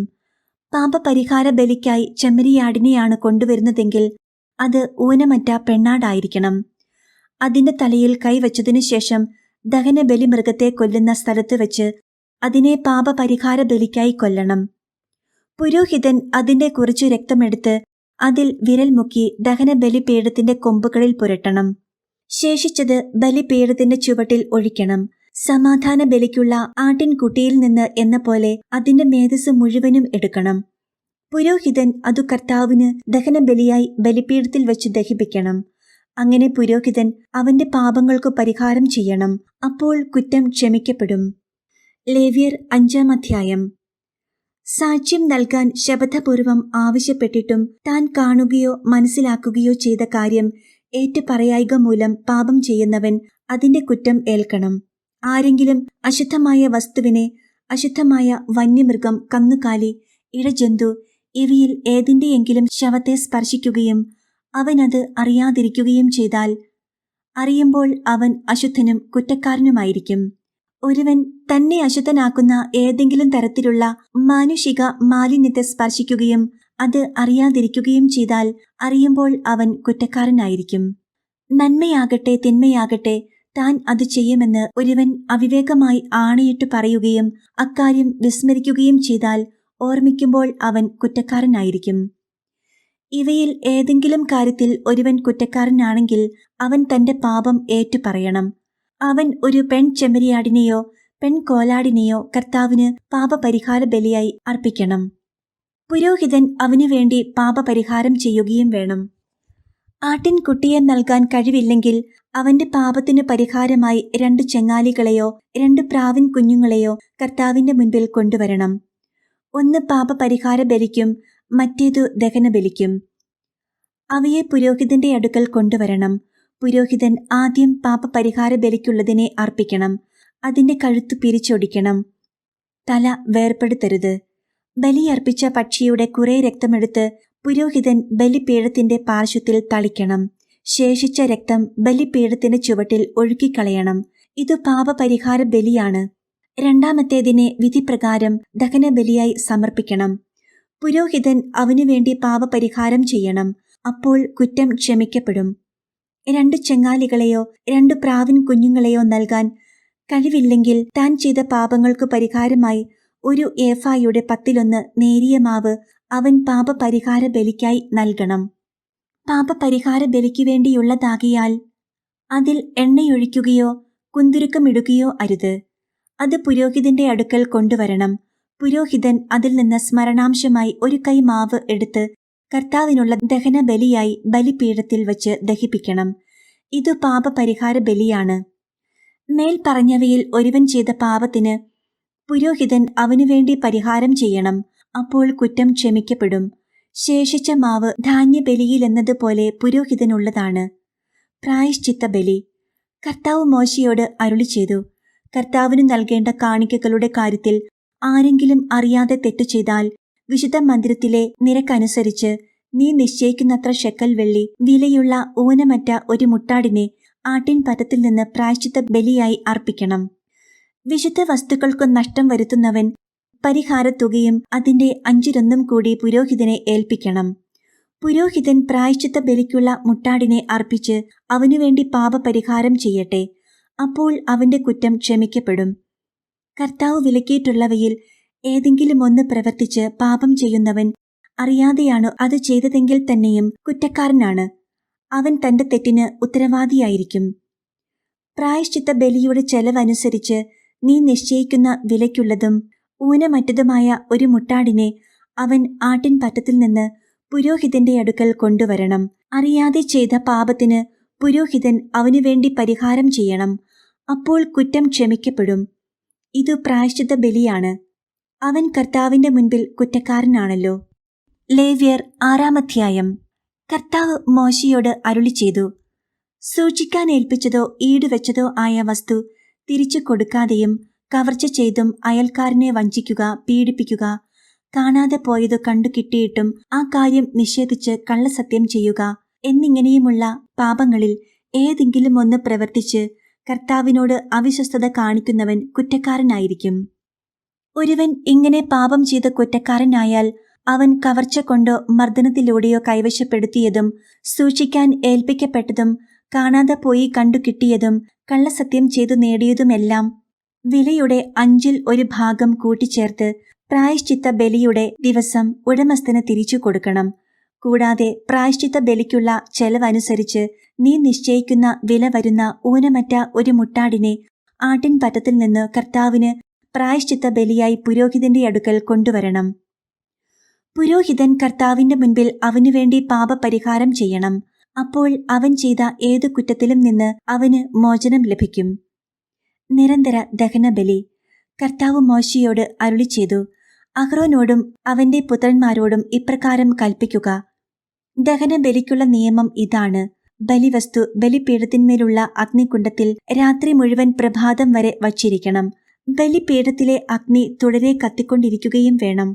പാപപരിഹാര ബലിക്കായി ചെമ്മരിയാടിനെയാണ് കൊണ്ടുവരുന്നതെങ്കിൽ അത് ഊനമറ്റ പെണ്ണാടായിരിക്കണം. അതിന്റെ തലയിൽ കൈവച്ചതിനു ശേഷം ദഹനബലി മൃഗത്തെ കൊല്ലുന്ന സ്ഥലത്ത് വെച്ച് അതിനെ പാപപരിഹാര ബലിക്കായി കൊല്ലണം. പുരോഹിതൻ അതിന്റെ കുറച്ചു രക്തമെടുത്ത് അതിൽ വിരൽ മുക്കി ദഹനബലിപീഠത്തിന്റെ കൊമ്പുകളിൽ പുരട്ടണം. ശേഷിച്ചത് ബലിപീഠത്തിന്റെ ചുവട്ടിൽ ഒഴിക്കണം. സമാധാന ബലിക്കുള്ള ആട്ടിൻകുട്ടിയിൽ നിന്ന് എന്ന പോലെ അതിന്റെ മേധസ് മുഴുവനും എടുക്കണം. പുരോഹിതൻ അതു കർത്താവിന് ദഹനബലിയായി ബലിപീഠത്തിൽ വെച്ച് ദഹിപ്പിക്കണം. അങ്ങനെ പുരോഹിതൻ അവന്റെ പാപങ്ങൾക്കു പരിഹാരം ചെയ്യണം. അപ്പോൾ കുറ്റം ക്ഷമിക്കപ്പെടും. ലേവ്യർ 5-ാം അധ്യായം. സാക്ഷ്യം നൽകാൻ ശപഥപൂർവം ആവശ്യപ്പെട്ടിട്ടും താൻ കാണുകയോ മനസ്സിലാക്കുകയോ ചെയ്ത കാര്യം ഏറ്റുപറയായിക മൂലം പാപം ചെയ്യുന്നവൻ അതിന്റെ കുറ്റം ഏൽക്കണം. ആരെങ്കിലും അശുദ്ധമായ വസ്തുവിനെ, അശുദ്ധമായ വന്യമൃഗം, കന്നുകാലി, ഇഴജന്തു ഇവയിൽ ഏതിന്റെയെങ്കിലും ശവത്തെ സ്പർശിക്കുകയും അവനത് അറിയാതിരിക്കുകയും ചെയ്താൽ അറിയുമ്പോൾ അവൻ അശുദ്ധനും കുറ്റക്കാരനുമായിരിക്കും. ഒരുവൻ തന്നെ അശുദ്ധനാക്കുന്ന ഏതെങ്കിലും തരത്തിലുള്ള മാനുഷിക മാലിന്യത്തെ സ്പർശിക്കുകയും അത് അറിയാതിരിക്കുകയും ചെയ്താൽ അറിയുമ്പോൾ അവൻ കുറ്റക്കാരനായിരിക്കും. നന്മയാകട്ടെ തിന്മയാകട്ടെ താൻ അത് ചെയ്യുമെന്ന് ഒരുവൻ അവിവേകമായി ആണയിട്ട് പറയുകയും അക്കാര്യം വിസ്മരിക്കുകയും ചെയ്താൽ ഓർമ്മിക്കുമ്പോൾ അവൻ കുറ്റക്കാരനായിരിക്കും. ഇവയിൽ ഏതെങ്കിലും കാര്യത്തിൽ ഒരുവൻ കുറ്റക്കാരനാണെങ്കിൽ അവൻ തന്റെ പാപം ഏറ്റുപറയണം. അവൻ ഒരു പെൺചെമ്മരിയാടിനെയോ പെൺകോലാടിനെയോ കർത്താവിന് പാപപരിഹാര ബലിയായി അർപ്പിക്കണം. പുരോഹിതൻ അവനുവേണ്ടി പാപപരിഹാരം ചെയ്യുകയും വേണം. ആട്ടിൻകുട്ടിയെ നൽകാൻ കഴിവില്ലെങ്കിൽ അവന്റെ പാപത്തിനു പരിഹാരമായി 2 ചെങ്ങാലികളെയോ 2 പ്രാവിൻ കുഞ്ഞുങ്ങളെയോ കർത്താവിന്റെ മുൻപിൽ കൊണ്ടുവരണം. ഒന്ന് പാപപരിഹാര ബലിക്കും മറ്റേതു ദഹനബലിക്കും. അവയെ പുരോഹിതന്റെ അടുക്കൽ കൊണ്ടുവരണം. പുരോഹിതൻ ആദ്യം പാപപരിഹാര ബലിക്കുള്ളതിനെ അർപ്പിക്കണം. അതിന്റെ കഴുത്തു പിരിച്ചൊടിക്കണം. തല വേർപെടുത്തരുത്. ബലിയർപ്പിച്ച പക്ഷിയുടെ കുറെ രക്തമെടുത്ത് പുരോഹിതൻ ബലിപീഠത്തിന്റെ പാർശ്വത്തിൽ തളിക്കണം. ശേഷിച്ച രക്തം ബലിപീഠത്തിന്റെ ചുവട്ടിൽ ഒഴുക്കിക്കളയണം. ഇതു പാപപരിഹാര ബലിയാണ്. രണ്ടാമത്തേതിനെ വിധിപ്രകാരം ദഹനബലിയായി സമർപ്പിക്കണം. പുരോഹിതൻ അവനുവേണ്ടി പാപപരിഹാരം ചെയ്യണം. അപ്പോൾ കുറ്റം ക്ഷമിക്കപ്പെടും. 2 ചെങ്ങാലികളെയോ 2 പ്രാവിൻ കുഞ്ഞുങ്ങളെയോ നൽകാൻ കഴിവില്ലെങ്കിൽ താൻ ചെയ്ത പാപങ്ങൾക്കു പരിഹാരമായി 1 ഏഫായുടെ 10 നേരിയ മാവ് അവൻ പാപപരിഹാര ബലിക്കായി നൽകണം. പാപപരിഹാര ബലിക്കു വേണ്ടിയുള്ളതാകിയാൽ അതിൽ എണ്ണയൊഴിക്കുകയോ കുന്തുരുക്കമിടുകയോ അരുത്. അത് പുരോഹിതന്റെ അടുക്കൽ കൊണ്ടുവരണം. പുരോഹിതൻ അതിൽ നിന്ന് സ്മരണാംശമായി 1 കൈ മാവ് എടുത്ത് കർത്താവിനുള്ള ദഹന ബലിയായി ബലിപീഠത്തിൽ വച്ച് ദഹിപ്പിക്കണം. ഇതു പാപപരിഹാര ബലിയാണ്. മേൽ പറഞ്ഞവയിൽ ഒരുവൻ ചെയ്ത പാപത്തിന് പുരോഹിതൻ അവനുവേണ്ടി പരിഹാരം ചെയ്യണം. അപ്പോൾ കുറ്റം ക്ഷമിക്കപ്പെടും. ശേഷിച്ച മാവ് ധാന്യബലിയിലെന്നതുപോലെ പുരോഹിതനുള്ളതാണ്. പ്രായശ്ചിത്ത ബലി. കർത്താവ് മോശയോട് അരുളി ചെയ്തു, കർത്താവിന് നൽകേണ്ട കാണിക്കകളുടെ കാര്യത്തിൽ ആരെങ്കിലും അറിയാതെ തെറ്റു ചെയ്താൽ വിശുദ്ധ മന്ദിരത്തിലെ നിരക്കനുസരിച്ച് നീ നിശ്ചയിക്കുന്നത്ര ഷെക്കൽ വെള്ളി വിലയുള്ള ഊനമറ്റ ഒരു മുട്ടാടിനെ ആട്ടിൻപറ്റത്തിൽ നിന്ന് പ്രായശ്ചിത്ത ബലിയായി അർപ്പിക്കണം. വിശുദ്ധ വസ്തുക്കൾക്കു നഷ്ടം വരുത്തുന്നവൻ പരിഹാരത്തുകയും അതിന്റെ 5 കൂടി പുരോഹിതനെ ഏൽപ്പിക്കണം. പുരോഹിതൻ പ്രായശ്ചിത്ത ബലിക്കുള്ള മുട്ടാടിനെ അർപ്പിച്ച് അവനുവേണ്ടി പാപപരിഹാരം ചെയ്യട്ടെ. അപ്പോൾ അവന്റെ കുറ്റം ക്ഷമിക്കപ്പെടും. കർത്താവ് വിലക്കിയിട്ടുള്ളവയിൽ ഏതെങ്കിലും ഒന്ന് പ്രവർത്തിച്ച് പാപം ചെയ്യുന്നവൻ അറിയാതെയാണോ അത് ചെയ്തതെങ്കിൽ തന്നെയും കുറ്റക്കാരനാണ്. അവൻ തന്റെ തെറ്റിന് ഉത്തരവാദിയായിരിക്കും. പ്രായശ്ചിത്ത ബലിയുടെ ചെലവനുസരിച്ച് നീ നിശ്ചയിക്കുന്ന വിലയ്ക്കുള്ളതും ഊനമറ്റതുമായ ഒരു മുട്ടാടിനെ അവൻ ആട്ടിൻപറ്റത്തിൽ നിന്ന് പുരോഹിതന്റെ അടുക്കൽ കൊണ്ടുവരണം. അറിയാതെ ചെയ്ത പാപത്തിന് പുരോഹിതൻ അവനുവേണ്ടി പരിഹാരം ചെയ്യണം. അപ്പോൾ കുറ്റം ക്ഷമിക്കപ്പെടും. ഇതു പ്രായശ്ചിത്ത ബലിയാണ്. അവൻ കർത്താവിന്റെ മുൻപിൽ കുറ്റക്കാരനാണല്ലോ. ലേവ്യർ 6-ാം അധ്യായം. കർത്താവ് മോശയോട് അരുളി ചെയ്തു, സൂക്ഷിക്കാൻ ഏൽപ്പിച്ചതോ ഈടുവെച്ചതോ ആയ വസ്തു തിരിച്ചു കൊടുക്കാതെയും കവർച്ച ചെയ്തും അയൽക്കാരനെ വഞ്ചിക്കുക, പീഡിപ്പിക്കുക, കാണാതെ പോയതു കണ്ടു കിട്ടിയിട്ടും ആ കാര്യം നിഷേധിച്ച് കള്ളസത്യം ചെയ്യുക എന്നിങ്ങനെയുമുള്ള പാപങ്ങളിൽ ഏതെങ്കിലും ഒന്ന് പ്രവർത്തിച്ച് കർത്താവിനോട് അവിശ്വസ്തത കാണിക്കുന്നവൻ കുറ്റക്കാരനായിരിക്കും. ഒരുവൻ ഇങ്ങനെ പാപം ചെയ്ത കുറ്റക്കാരനായാൽ അവൻ കവർച്ച കൊണ്ടോ മർദ്ദനത്തിലൂടെയോ കൈവശപ്പെടുത്തിയതും സൂക്ഷിക്കാൻ ഏൽപ്പിക്കപ്പെട്ടതും കാണാതെ പോയി കണ്ടു കിട്ടിയതും കള്ളസത്യം ചെയ്തു നേടിയതുമെല്ലാം വിലയുടെ 1/5 ഭാഗം കൂട്ടിച്ചേർത്ത് പ്രായശ്ചിത്ത ബലിയുടെ ദിവസം ഉടമസ്ഥന് തിരിച്ചു കൊടുക്കണം. കൂടാതെ പ്രായശ്ചിത്ത ബലിക്കുള്ള ചെലവനുസരിച്ച് നീ നിശ്ചയിക്കുന്ന വില വരുന്ന ഊനമറ്റ ഒരു മുട്ടാടിനെ ആട്ടിൻപറ്റത്തിൽ നിന്ന് കർത്താവിന് പ്രായശ്ചിത്ത ബലിയായി പുരോഹിതന്റെ അടുക്കൽ കൊണ്ടുവരണം. പുരോഹിതൻ കർത്താവിന്റെ മുൻപിൽ അവനുവേണ്ടി പാപപരിഹാരം ചെയ്യണം. അപ്പോൾ അവൻ ചെയ്ത ഏതു കുറ്റത്തിലും നിന്ന് അവന് മോചനം ലഭിക്കും. നിരന്തര ദഹനബലി. കർത്താവ് മോശയോട് അരുളി ചെയ്തു, അഹ്റോനോടും അവന്റെ പുത്രന്മാരോടും ഇപ്രകാരം കൽപ്പിക്കുക, ദഹനബലിക്കുള്ള നിയമം ഇതാണ്. ബലിവസ്തു ബലിപീഠത്തിന്മേലുള്ള അഗ്നികുണ്ഡത്തിൽ രാത്രി മുഴുവൻ പ്രഭാതം വരെ വച്ചിരിക്കണം. ബലിപീഠത്തിലെ അഗ്നി തുടരെ കത്തിക്കൊണ്ടിരിക്കുകയും വേണം.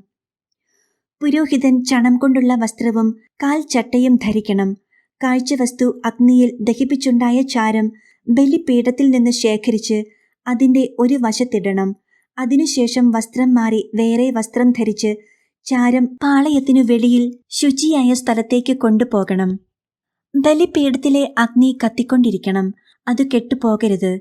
പുരോഹിതൻ ചണം കൊണ്ടുള്ള വസ്ത്രവും കാൽച്ചട്ടയും ധരിക്കണം. കാഴ്ചവസ്തു അഗ്നിയിൽ ദഹിപ്പിച്ചുണ്ടായ ചാരം ബലിപീഠത്തിൽ നിന്ന് ശേഖരിച്ച് അതിന്റെ ഒരു വശത്തിടണം. അതിനുശേഷം വസ്ത്രം മാറി വേറെ വസ്ത്രം ധരിച്ച് ചാരം പാളയത്തിനു വെളിയിൽ ശുചിയായ സ്ഥലത്തേക്ക് കൊണ്ടുപോകണം. ബലിപീഠത്തിലെ അഗ്നി കത്തിക്കൊണ്ടിരിക്കണം. അത് കെട്ടുപോകരുത്.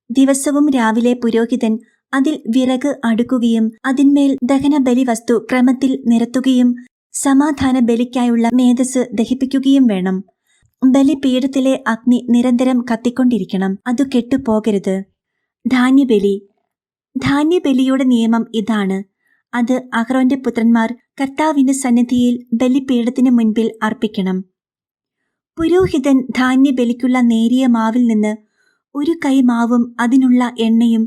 ദിവസവും രാവിലെ പുരോഹിതൻ അതിൽ വിറക് അടുക്കുകയും അതിന്മേൽ ദഹനബലി വസ്തു ക്രമത്തിൽ നിരത്തുകയും സമാധാന ബലിക്കായുള്ള മേധസ് ദഹിപ്പിക്കുകയും വേണം. ബലിപീഠത്തിലെ അഗ്നി നിരന്തരം കത്തിക്കൊണ്ടിരിക്കണം. അത് കെട്ടുപോകരുത്. ധാന്യബലി. ധാന്യബലിയുടെ നിയമം ഇതാണ്. അത് അഹ്റോന്റെ പുത്രന്മാർ കർത്താവിന്റെ സന്നിധിയിൽ ബലിപീഠത്തിന് മുൻപിൽ അർപ്പിക്കണം. പുരോഹിതൻ ധാന്യബലിക്കുള്ള നേരിയ മാവിൽ നിന്ന് ഒരു കൈ മാവും അതിനുള്ള എണ്ണയും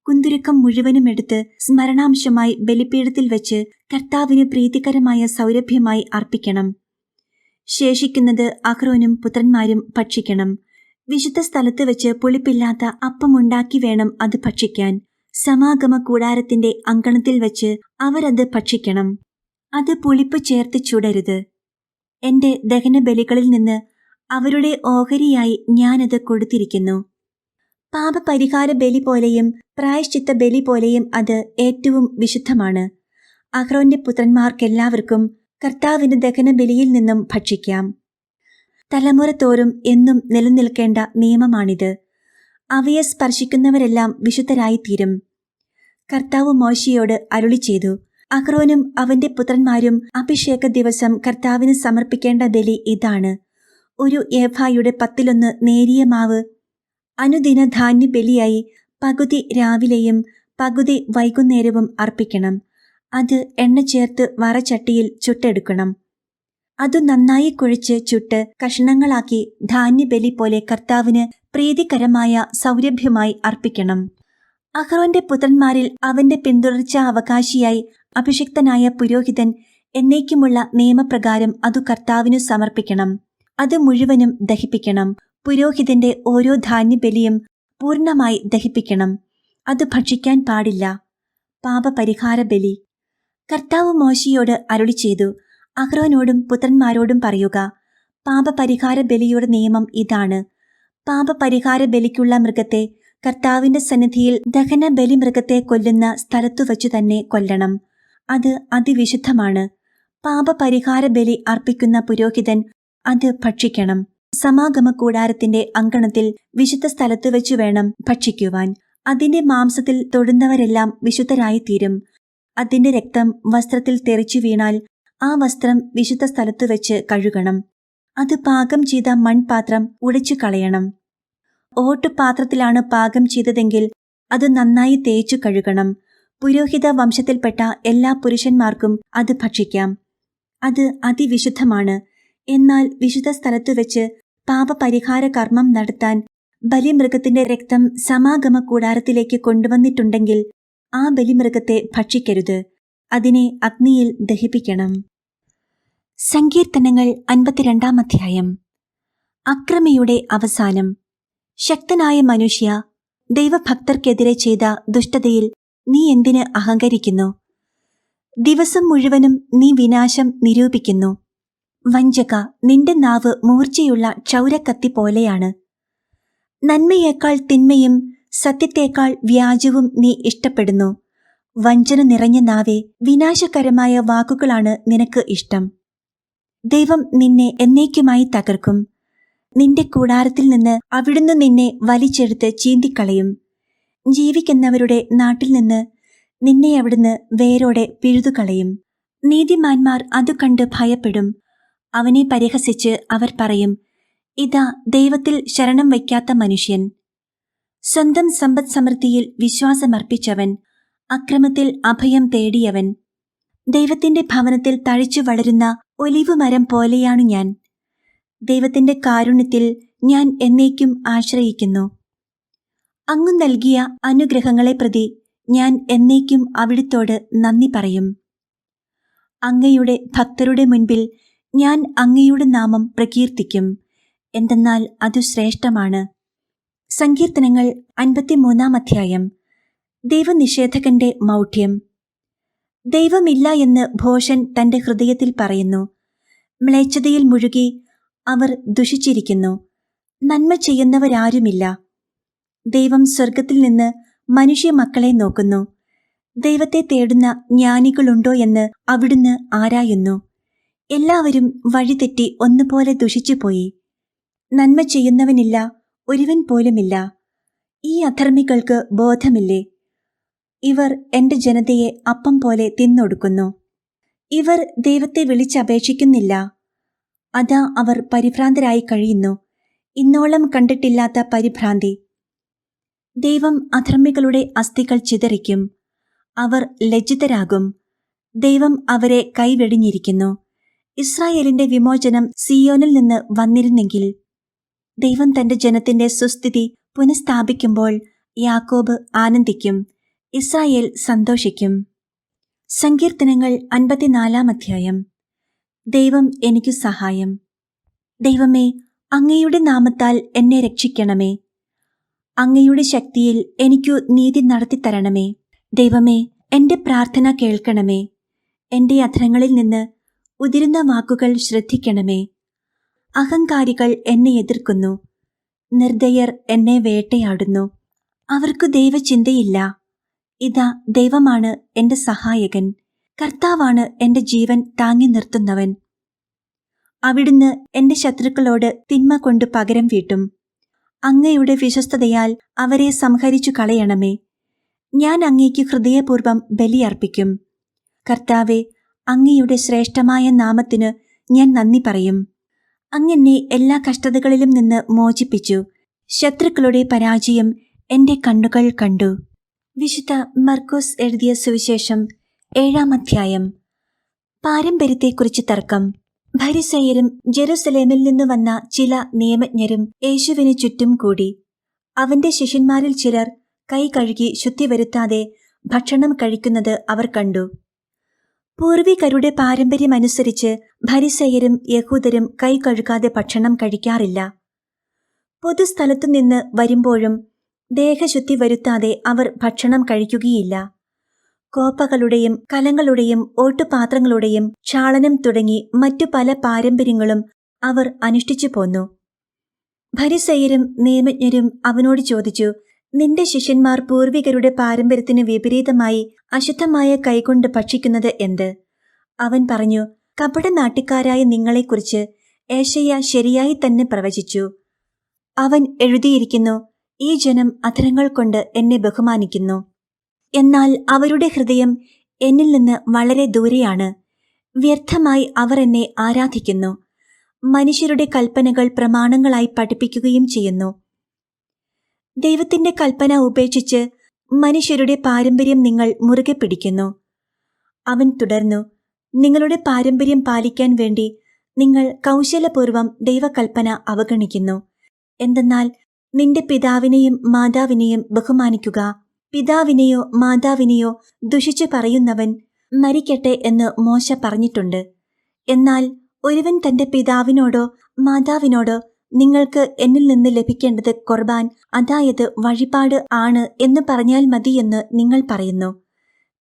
കുന്തുരുക്കം മുഴുവനും എടുത്ത് സ്മരണാംശമായി ബലിപീഠത്തിൽ വെച്ച് കർത്താവിന് പ്രീതികരമായ സൗരഭ്യമായി അർപ്പിക്കണം. ശേഷിക്കുന്നത് അഹ്റോനും പുത്രന്മാരും ഭക്ഷിക്കണം. വിശുദ്ധ സ്ഥലത്ത് വെച്ച് പുളിപ്പില്ലാത്ത അപ്പമുണ്ടാക്കി വേണം അത് ഭക്ഷിക്കാൻ. സമാഗമ കൂടാരത്തിന്റെ അങ്കണത്തിൽ വെച്ച് അവരത് ഭക്ഷിക്കണം. അത് പുളിപ്പ് ചേർത്ത് ചുടരുത്. എന്റെ ദഹനബലികളിൽ നിന്ന് അവരുടെ ഓഹരിയായി ഞാനത് കൊടുത്തിരിക്കുന്നു. പാപപരിഹാര ബലി പോലെയും പ്രായശ്ചിത്ത ബലി പോലെയും അത് ഏറ്റവും വിശുദ്ധമാണ്. അഹ്റോന്റെ പുത്രന്മാർക്കെല്ലാവർക്കും കർത്താവിന്റെ ദഹനബലിയിൽ നിന്നും ഭക്ഷിക്കാം. തലമുറ തോറും എന്നും നിലനിൽക്കേണ്ട നിയമമാണിത്. അവയെ സ്പർശിക്കുന്നവരെല്ലാം വിശുദ്ധരായിത്തീരും. കർത്താവ് മോശെയോട് അരുളി ചെയ്തു, അഹ്റോനും അവന്റെ പുത്രന്മാരും അഭിഷേക ദിവസം കർത്താവിന് സമർപ്പിക്കേണ്ട ബലി ഇതാണ്. ഒരു ഏഫായുടെ 1/10 നേരിയ മാവ് അനുദിന ധാന്യബലിയായി പകുതി രാവിലെയും പകുതി വൈകുന്നേരവും അർപ്പിക്കണം. അത് എണ്ണ ചേർത്ത് വറചട്ടിയിൽ ചുട്ടെടുക്കണം. അത് നന്നായി കുഴച്ച് ചുട്ട് കഷണങ്ങളാക്കി ധാന്യബലി പോലെ കർത്താവിന് പ്രീതികരമായ സൗരഭ്യമായി അർപ്പിക്കണം. അഹ്റോന്റെ പുത്രന്മാരിൽ അവന്റെ പിന്തുടർച്ചാ അവകാശിയായി അഭിഷിക്തനായ പുരോഹിതൻ എന്നേക്കുമുള്ള നിയമപ്രകാരം അതു കർത്താവിനു സമർപ്പിക്കണം. അത് മുഴുവനും ദഹിപ്പിക്കണം. പുരോഹിതന്റെ ഓരോ ധാന്യബലിയും പൂർണ്ണമായി ദഹിപ്പിക്കണം. അത് ഭക്ഷിക്കാൻ പാടില്ല. പാപപരിഹാര ബലി. കർത്താവ് മോശെയോട് അരുളി ചെയ്തു, അഹ്റോനോടും പുത്രന്മാരോടും പറയുക, പാപപരിഹാര ബലിയുടെ നിയമം ഇതാണ്. പാപപരിഹാര ബലിക്കുള്ള മൃഗത്തെ കർത്താവിന്റെ സന്നിധിയിൽ ദഹന ബലി മൃഗത്തെ കൊല്ലുന്ന സ്ഥലത്തുവച്ചു തന്നെ കൊല്ലണം. അത് അതിവിശുദ്ധമാണ്. പാപപരിഹാര ബലി അർപ്പിക്കുന്ന പുരോഹിതൻ അത് ഭക്ഷിക്കണം. സമാഗമ കൂടാരത്തിന്റെ അങ്കണത്തിൽ വിശുദ്ധ സ്ഥലത്ത് വെച്ചു വേണം ഭക്ഷിക്കുവാൻ. അതിന്റെ മാംസത്തിൽ തൊടുന്നവരെല്ലാം വിശുദ്ധരായിത്തീരും. അതിന്റെ രക്തം വസ്ത്രത്തിൽ തെറിച്ചു വീണാൽ ആ വസ്ത്രം വിശുദ്ധ സ്ഥലത്ത് വെച്ച് കഴുകണം. അത് പാകം ചെയ്ത മൺപാത്രം ഉടച്ചു കളയണം. ഓട്ടുപാത്രത്തിലാണ് പാകം ചെയ്തതെങ്കിൽ അത് നന്നായി തേച്ചു കഴുകണം. പുരോഹിത വംശത്തിൽപ്പെട്ട എല്ലാ പുരുഷന്മാർക്കും അത് ഭക്ഷിക്കാം. അത് അതിവിശുദ്ധമാണ്. എന്നാൽ വിശുദ്ധ സ്ഥലത്തു വെച്ച് പാപപരിഹാര കർമ്മം നടത്താൻ ബലിമൃഗത്തിന്റെ രക്തം സമാഗമ കൂടാരത്തിലേക്ക് കൊണ്ടുവന്നിട്ടുണ്ടെങ്കിൽ ആ ബലിമൃഗത്തെ ഭക്ഷിക്കരുത്. അതിനെ അഗ്നിയിൽ ദഹിപ്പിക്കണം. സങ്കീർത്തനങ്ങൾ 52-ാം അധ്യായം. അക്രമിയുടെ അവസാനം. ശക്തനായ മനുഷ്യ, ദൈവഭക്തർക്കെതിരെ ചെയ്ത ദുഷ്ടതയിൽ നീ എന്തിന് അഹങ്കരിക്കുന്നു? ദിവസം മുഴുവനും നീ വിനാശം നിരൂപിക്കുന്നു. വഞ്ചക, നിന്റെ നാവ് മൂർച്ചയുള്ള ക്ഷൗരക്കത്തി പോലെയാണ്. നന്മയേക്കാൾ തിന്മയും സത്യത്തേക്കാൾ വ്യാജവും നീ ഇഷ്ടപ്പെടുന്നു. വഞ്ചന നിറഞ്ഞ നാവേ, വിനാശകരമായ വാക്കുകളാണ് നിനക്ക് ഇഷ്ടം. ദൈവം നിന്നെ എന്നേക്കുമായി തകർക്കും. നിന്റെ കൂടാരത്തിൽ നിന്ന് അവിടുന്ന് നിന്നെ വലിച്ചെടുത്ത് ചീന്തിക്കളയും. ജീവിക്കുന്നവരുടെ നാട്ടിൽ നിന്ന് നിന്നെ അവിടുന്ന് വേരോടെ പിഴുതുകളയും. നീതിമാന്മാർ അതു കണ്ട് ഭയപ്പെടും. അവനെ പരിഹസിച്ച് അവർ പറയും, ഇതാ ദൈവത്തിൽ ശരണം വയ്ക്കാത്ത മനുഷ്യൻ. സ്വന്തം സമ്പദ് സമൃദ്ധിയിൽ വിശ്വാസമർപ്പിച്ചവൻ, അക്രമത്തിൽ അഭയം തേടിയവൻ. ദൈവത്തിന്റെ ഭവനത്തിൽ തഴച്ചു വളരുന്ന ഒലിവുമരം പോലെയാണു ഞാൻ. ദൈവത്തിന്റെ കാരുണ്യത്തിൽ ഞാൻ എന്നേക്കും ആശ്രയിക്കുന്നു. അങ്ങ് നൽകിയ അനുഗ്രഹങ്ങളെ പ്രതി ഞാൻ എന്നേക്കും അവിടുത്തോട് നന്ദി പറയും. അങ്ങയുടെ ഭക്തരുടെ മുൻപിൽ ഞാൻ അങ്ങയുടെ നാമം പ്രകീർത്തിക്കും. എന്തെന്നാൽ അതു ശ്രേഷ്ഠമാണ്. സങ്കീർത്തനങ്ങൾ 53 ദൈവനിഷേധകന്റെ മൗഢ്യം. ദൈവമില്ല എന്ന് ഭോഷൻ തന്റെ ഹൃദയത്തിൽ പറയുന്നു. മ്ലേച്ഛതയിൽ മുഴുകി അവർ ദുഷിച്ചിരിക്കുന്നു. നന്മ ചെയ്യുന്നവരാരുമില്ല. ദൈവം സ്വർഗത്തിൽ നിന്ന് മനുഷ്യ മക്കളെ നോക്കുന്നു. ദൈവത്തെ തേടുന്ന ജ്ഞാനികളുണ്ടോ എന്ന് അവിടുന്ന് ആരായുന്നു. എല്ലാവരും വഴിതെറ്റി ഒന്നുപോലെ ദുഷിച്ചുപോയി. നന്മ ചെയ്യുന്നവനില്ല, ഒരുവൻ പോലുമില്ല. ഈ അധർമ്മികൾക്ക് ബോധമില്ലേ? ഇവർ എന്റെ ജനതയെ അപ്പം പോലെ തിന്നൊടുക്കുന്നു. ഇവർ ദൈവത്തെ വിളിച്ചപേക്ഷിക്കുന്നില്ല. അതാ അവർ പരിഭ്രാന്തരായി കഴിയുന്നു. ഇന്നോളം കണ്ടിട്ടില്ലാത്ത പരിഭ്രാന്തി. ദൈവം അധർമ്മികളുടെ അസ്ഥികൾ ചിതറിക്കും. അവർ ലജ്ജിതരാകും. ദൈവം അവരെ കൈവെടിഞ്ഞിരിക്കുന്നു. ഇസ്രായേലിന്റെ വിമോചനം സിയോനിൽ നിന്ന് വന്നിരുന്നെങ്കിൽ. ദൈവം തന്റെ ജനത്തിന്റെ സുസ്ഥിതി പുനഃസ്ഥാപിക്കുമ്പോൾ യാക്കോബ് ആനന്ദിക്കും, ഇസ്രായേൽ സന്തോഷിക്കും. സങ്കീർത്തനങ്ങൾ 54 ദൈവം എനിക്കു സഹായം. ദൈവമേ, അങ്ങയുടെ നാമത്താൽ എന്നെ രക്ഷിക്കണമേ. അങ്ങയുടെ ശക്തിയിൽ എനിക്കു നീതി നടത്തിത്തരണമേ. ദൈവമേ, എന്റെ പ്രാർത്ഥന കേൾക്കണമേ. എന്റെ അധരങ്ങളിൽ നിന്ന് ഉതിരുന്ന വാക്കുകൾ ശ്രദ്ധിക്കണമേ. അഹങ്കാരികൾ എന്നെ എതിർക്കുന്നു. നിർദ്ദയർ എന്നെ വേട്ടയാടുന്നു. അവർക്കു ദൈവചിന്തയില്ല. ഇതാ, ദൈവമാണ് എന്റെ സഹായകൻ. കർത്താവാണ് എന്റെ ജീവൻ താങ്ങി നിർത്തുന്നവൻ. അവിടുന്ന് എന്റെ ശത്രുക്കളോട് തിന്മ കൊണ്ട് പകരം വീട്ടും. അങ്ങയുടെ വിശ്വസ്തതയാൽ അവരെ സംഹരിച്ചു കളയണമേ. ഞാൻ അങ്ങേക്ക് ഹൃദയപൂർവ്വം ബലിയർപ്പിക്കും. കർത്താവെ, അങ്ങയുടെ ശ്രേഷ്ഠമായ നാമത്തിനു ഞാൻ നന്ദി പറയും. അങ്ങെന്നെ എല്ലാ കഷ്ടതകളിലും നിന്ന് മോചിപ്പിച്ചു. ശത്രുക്കളുടെ പരാജയം എന്റെ കണ്ണുകൾ കണ്ടു. വിശുദ്ധ മർക്കോസ് എഴുതിയ സുവിശേഷം 7 പാരമ്പര്യത്തെക്കുറിച്ച് തർക്കം. ഫരിസേയരും ജെറുസലേമിൽ നിന്ന് വന്ന ചില നിയമജ്ഞരും യേശുവിന് ചുറ്റും കൂടി. അവന്റെ ശിഷ്യന്മാരിൽ ചിലർ കൈ കഴുകി ശുദ്ധി വരുത്താതെ ഭക്ഷണം കഴിക്കുന്നത് അവർ കണ്ടു. പൂർവികരുടെ പാരമ്പര്യമനുസരിച്ച് ഫരിസേയരും യഹൂദരും കൈ കഴുകാതെ ഭക്ഷണം കഴിക്കാറില്ല. പൊതുസ്ഥലത്തുനിന്ന് വരുമ്പോഴും ദേഹശുദ്ധി വരുത്താതെ അവർ ഭക്ഷണം കഴിക്കുകയില്ല. കോപ്പകളുടെയും കലങ്ങളുടെയും ഓട്ടുപാത്രങ്ങളുടെയും ക്ഷാളനം തുടങ്ങി മറ്റു പല പാരമ്പര്യങ്ങളും അവർ അനുഷ്ഠിച്ചു പോന്നു. ഫരിസേയരും നിയമജ്ഞരും അവനോട് ചോദിച്ചു, നിന്റെ ശിഷ്യന്മാർ പൂർവികരുടെ പാരമ്പര്യത്തിന് വിപരീതമായി അശുദ്ധമായ കൈകൊണ്ട് ഭക്ഷിക്കുന്നത് എന്ത്? അവൻ പറഞ്ഞു, കപടനാട്ടിക്കാരായ നിങ്ങളെക്കുറിച്ച് ഏശയ്യാ ശരിയായി തന്നെ പ്രവചിച്ചു. അവൻ എഴുതിയിരിക്കുന്നു, ഈ ജനം അധരങ്ങൾ കൊണ്ട് എന്നെ ബഹുമാനിക്കുന്നു, എന്നാൽ അവരുടെ ഹൃദയം എന്നിൽ നിന്ന് വളരെ ദൂരെയാണ്. വ്യർത്ഥമായി അവർ എന്നെ ആരാധിക്കുന്നു. മനുഷ്യരുടെ കൽപ്പനകൾ പ്രമാണങ്ങളായി പഠിപ്പിക്കുകയും ചെയ്യുന്നു. ദൈവത്തിന്റെ കൽപ്പന ഉപേക്ഷിച്ച് മനുഷ്യരുടെ പാരമ്പര്യം നിങ്ങൾ മുറുകെ പിടിക്കുന്നു. അവൻ തുടർന്നു, നിങ്ങളുടെ പാരമ്പര്യം പാലിക്കാൻ വേണ്ടി നിങ്ങൾ കൗശലപൂർവം ദൈവകൽപ്പന അവഗണിക്കുന്നു. എന്തെന്നാൽ നിന്റെ പിതാവിനെയും മാതാവിനെയും ബഹുമാനിക്കുക, പിതാവിനെയോ മാതാവിനെയോ ദുഷിച്ചു പറയുന്നവൻ മരിക്കട്ടെ എന്ന് മോശ പറഞ്ഞിട്ടുണ്ട്. എന്നാൽ ഒരുവൻ തന്റെ പിതാവിനോടോ മാതാവിനോടോ നിങ്ങൾക്ക് എന്നിൽ നിന്ന് ലഭിക്കേണ്ടത് ഖുർബാൻ, അതായത് വഴിപാട് ആണ് എന്ന് പറഞ്ഞാൽ മതിയെന്ന് നിങ്ങൾ പറയുന്നു.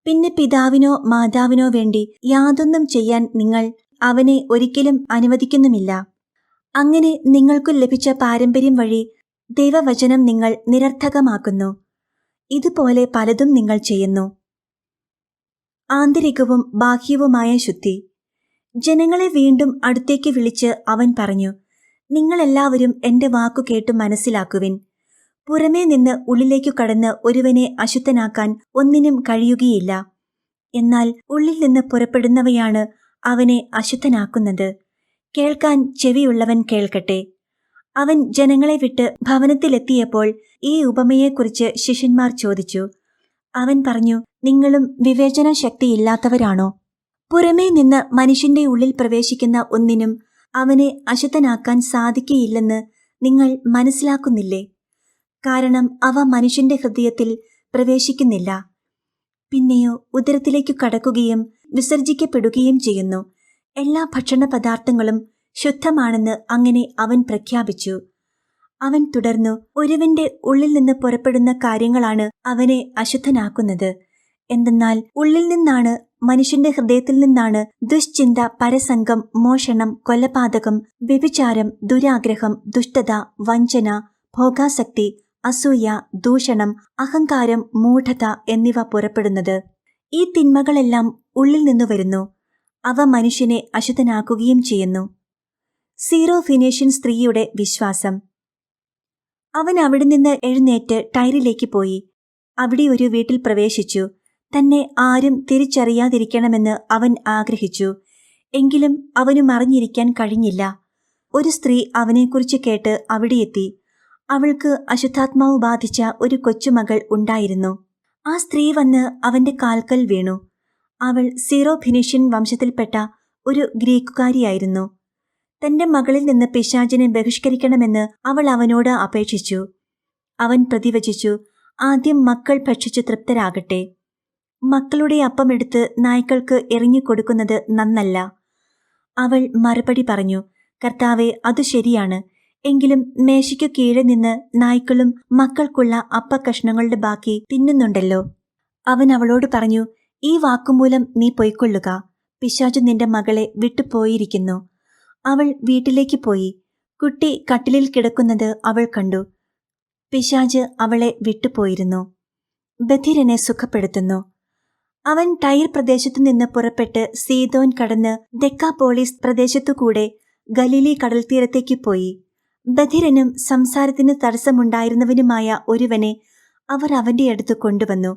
പിന്നെ പിതാവിനോ മാതാവിനോ വേണ്ടി യാതൊന്നും ചെയ്യാൻ നിങ്ങൾ അവനെ ഒരിക്കലും അനുവദിക്കുന്നുമില്ല. അങ്ങനെ നിങ്ങൾക്കു ലഭിച്ച പാരമ്പര്യം വഴി ദൈവവചനം നിങ്ങൾ നിരർത്ഥകമാക്കുന്നു. ഇതുപോലെ പലതും നിങ്ങൾ ചെയ്യുന്നു. ആന്തരികവും ബാഹ്യവുമായ ശുദ്ധി. ജനങ്ങളെ വീണ്ടും അടുത്തേക്ക് വിളിച്ച് അവൻ പറഞ്ഞു, നിങ്ങളെല്ലാവരും എന്റെ വാക്കു കേട്ട് മനസ്സിലാക്കുവിൻ. പുറമേ നിന്ന് ഉള്ളിലേക്കു കടന്ന് ഒരുവനെ അശുദ്ധനാക്കാൻ ഒന്നിനും കഴിയുകയില്ല. എന്നാൽ ഉള്ളിൽ നിന്ന് പുറപ്പെടുന്നവയാണ് അവനെ അശുദ്ധനാക്കുന്നത്. കേൾക്കാൻ ചെവിയുള്ളവൻ കേൾക്കട്ടെ. അവൻ ജനങ്ങളെ വിട്ട് ഭവനത്തിലെത്തിയപ്പോൾ ഈ ഉപമയെക്കുറിച്ച് ശിഷ്യന്മാർ ചോദിച്ചു. അവൻ പറഞ്ഞു, നിങ്ങളും വിവേചന ശക്തിയില്ലാത്തവരാണോ? പുറമേ നിന്ന് മനുഷ്യന്റെ ഉള്ളിൽ പ്രവേശിക്കുന്ന ഒന്നിനും അവനെ അശുദ്ധനാക്കാൻ സാധിക്കുകയില്ലെന്ന് നിങ്ങൾ മനസ്സിലാക്കുന്നില്ലേ? കാരണം അവ മനുഷ്യന്റെ ഹൃദയത്തിൽ പ്രവേശിക്കുന്നില്ല, പിന്നെയോ ഉദരത്തിലേക്കു കടക്കുകയും വിസർജിക്കപ്പെടുകയും ചെയ്യുന്നു. എല്ലാ ഭക്ഷണ പദാർത്ഥങ്ങളും ശുദ്ധമാണെന്ന് അങ്ങനെ അവൻ പ്രഖ്യാപിച്ചു. അവൻ തുടർന്നു, ഒരുവന്റെ ഉള്ളിൽ നിന്ന് പുറപ്പെടുന്ന കാര്യങ്ങളാണ് അവനെ അശുദ്ധനാക്കുന്നത്. എന്തെന്നാൽ ഉള്ളിൽ നിന്നാണ്, മനുഷ്യന്റെ ഹൃദയത്തിൽ നിന്നാണ് ദുശ്ചിന്ത, പരസംഗം, മോഷണം, കൊലപാതകം, വ്യഭിചാരം, ദുരാഗ്രഹം, ദുഷ്ടത, വഞ്ചന, ഭോഗാസക്തി, അസൂയ, ദൂഷണം, അഹങ്കാരം, മൂഢത എന്നിവ പുറപ്പെടുന്നത്. ഈ തിന്മകളെല്ലാം ഉള്ളിൽ നിന്നു വരുന്നു. അവ മനുഷ്യനെ അശുദ്ധനാക്കുകയും ചെയ്യുന്നു. സീറോ ഫിനീഷ്യൻ സ്ത്രീയുടെ വിശ്വാസം. അവൻ അവിടെ നിന്ന് എഴുന്നേറ്റ് ടൈറിലേക്ക് പോയി. അവിടെ ഒരു വീട്ടിൽ പ്രവേശിച്ചു. തന്നെ ആരും തിരിച്ചറിയാതിരിക്കണമെന്ന് അവൻ ആഗ്രഹിച്ചു. എങ്കിലും അവനു മറിഞ്ഞിരിക്കാൻ കഴിഞ്ഞില്ല. ഒരു സ്ത്രീ അവനെക്കുറിച്ച് കേട്ട് അവിടെയെത്തി. അവൾക്ക് അശുദ്ധാത്മാവ് ബാധിച്ച ഒരു കൊച്ചുമകൾ ഉണ്ടായിരുന്നു. ആ സ്ത്രീ വന്ന് അവന്റെ കാൽക്കൽ വീണു. അവൾ സീറോ ഫിനീഷ്യൻ വംശത്തിൽപ്പെട്ട ഒരു ഗ്രീക്കുകാരിയായിരുന്നു. തന്റെ മകളിൽ നിന്ന് പിശാചിനെ ബഹിഷ്കരിക്കണമെന്ന് അവൾ അവനോട് അപേക്ഷിച്ചു. അവൻ പ്രതിവചിച്ചു, ആദ്യം മക്കൾ ഭക്ഷിച്ചു തൃപ്തരാകട്ടെ. മക്കളുടെ അപ്പം എടുത്ത് നായ്ക്കൾക്ക് എറിഞ്ഞുകൊടുക്കുന്നത് നന്നല്ല. അവൾ മറുപടി പറഞ്ഞു, കർത്താവേ, അതു ശരിയാണ്. എങ്കിലും മേശയ്ക്കു കീഴെ നിന്ന് നായ്ക്കളും മക്കൾക്കുള്ള അപ്പക്കഷ്ണങ്ങളുടെ ബാക്കി തിന്നുന്നുണ്ടല്ലോ. അവൻ അവളോട് പറഞ്ഞു, ഈ വാക്കുമൂലം നീ പൊയ്ക്കൊള്ളുക. പിശാചു നിന്റെ മകളെ വിട്ടുപോയിരിക്കുന്നു. അവൾ വീട്ടിലേക്ക് പോയി. കുട്ടി കട്ടിലിൽ കിടക്കുന്നത് അവൾ കണ്ടു. പിശാച് അവളെ വിട്ടുപോയിരുന്നു. ബധിരനെ സുഖപ്പെടുത്തുന്നു. അവൻ ടൈർ പ്രദേശത്തു നിന്ന് പുറപ്പെട്ട് സീദോൻ കടന്ന് ദെക്കാപോളിസ് പ്രദേശത്തുകൂടെ ഗലീലി കടൽത്തീരത്തേക്ക് പോയി. ബധിരനും സംസാരത്തിന് തടസ്സമുണ്ടായിരുന്നവനുമായ ഒരുവനെ അവർ അവന്റെ അടുത്ത് കൊണ്ടുവന്നു.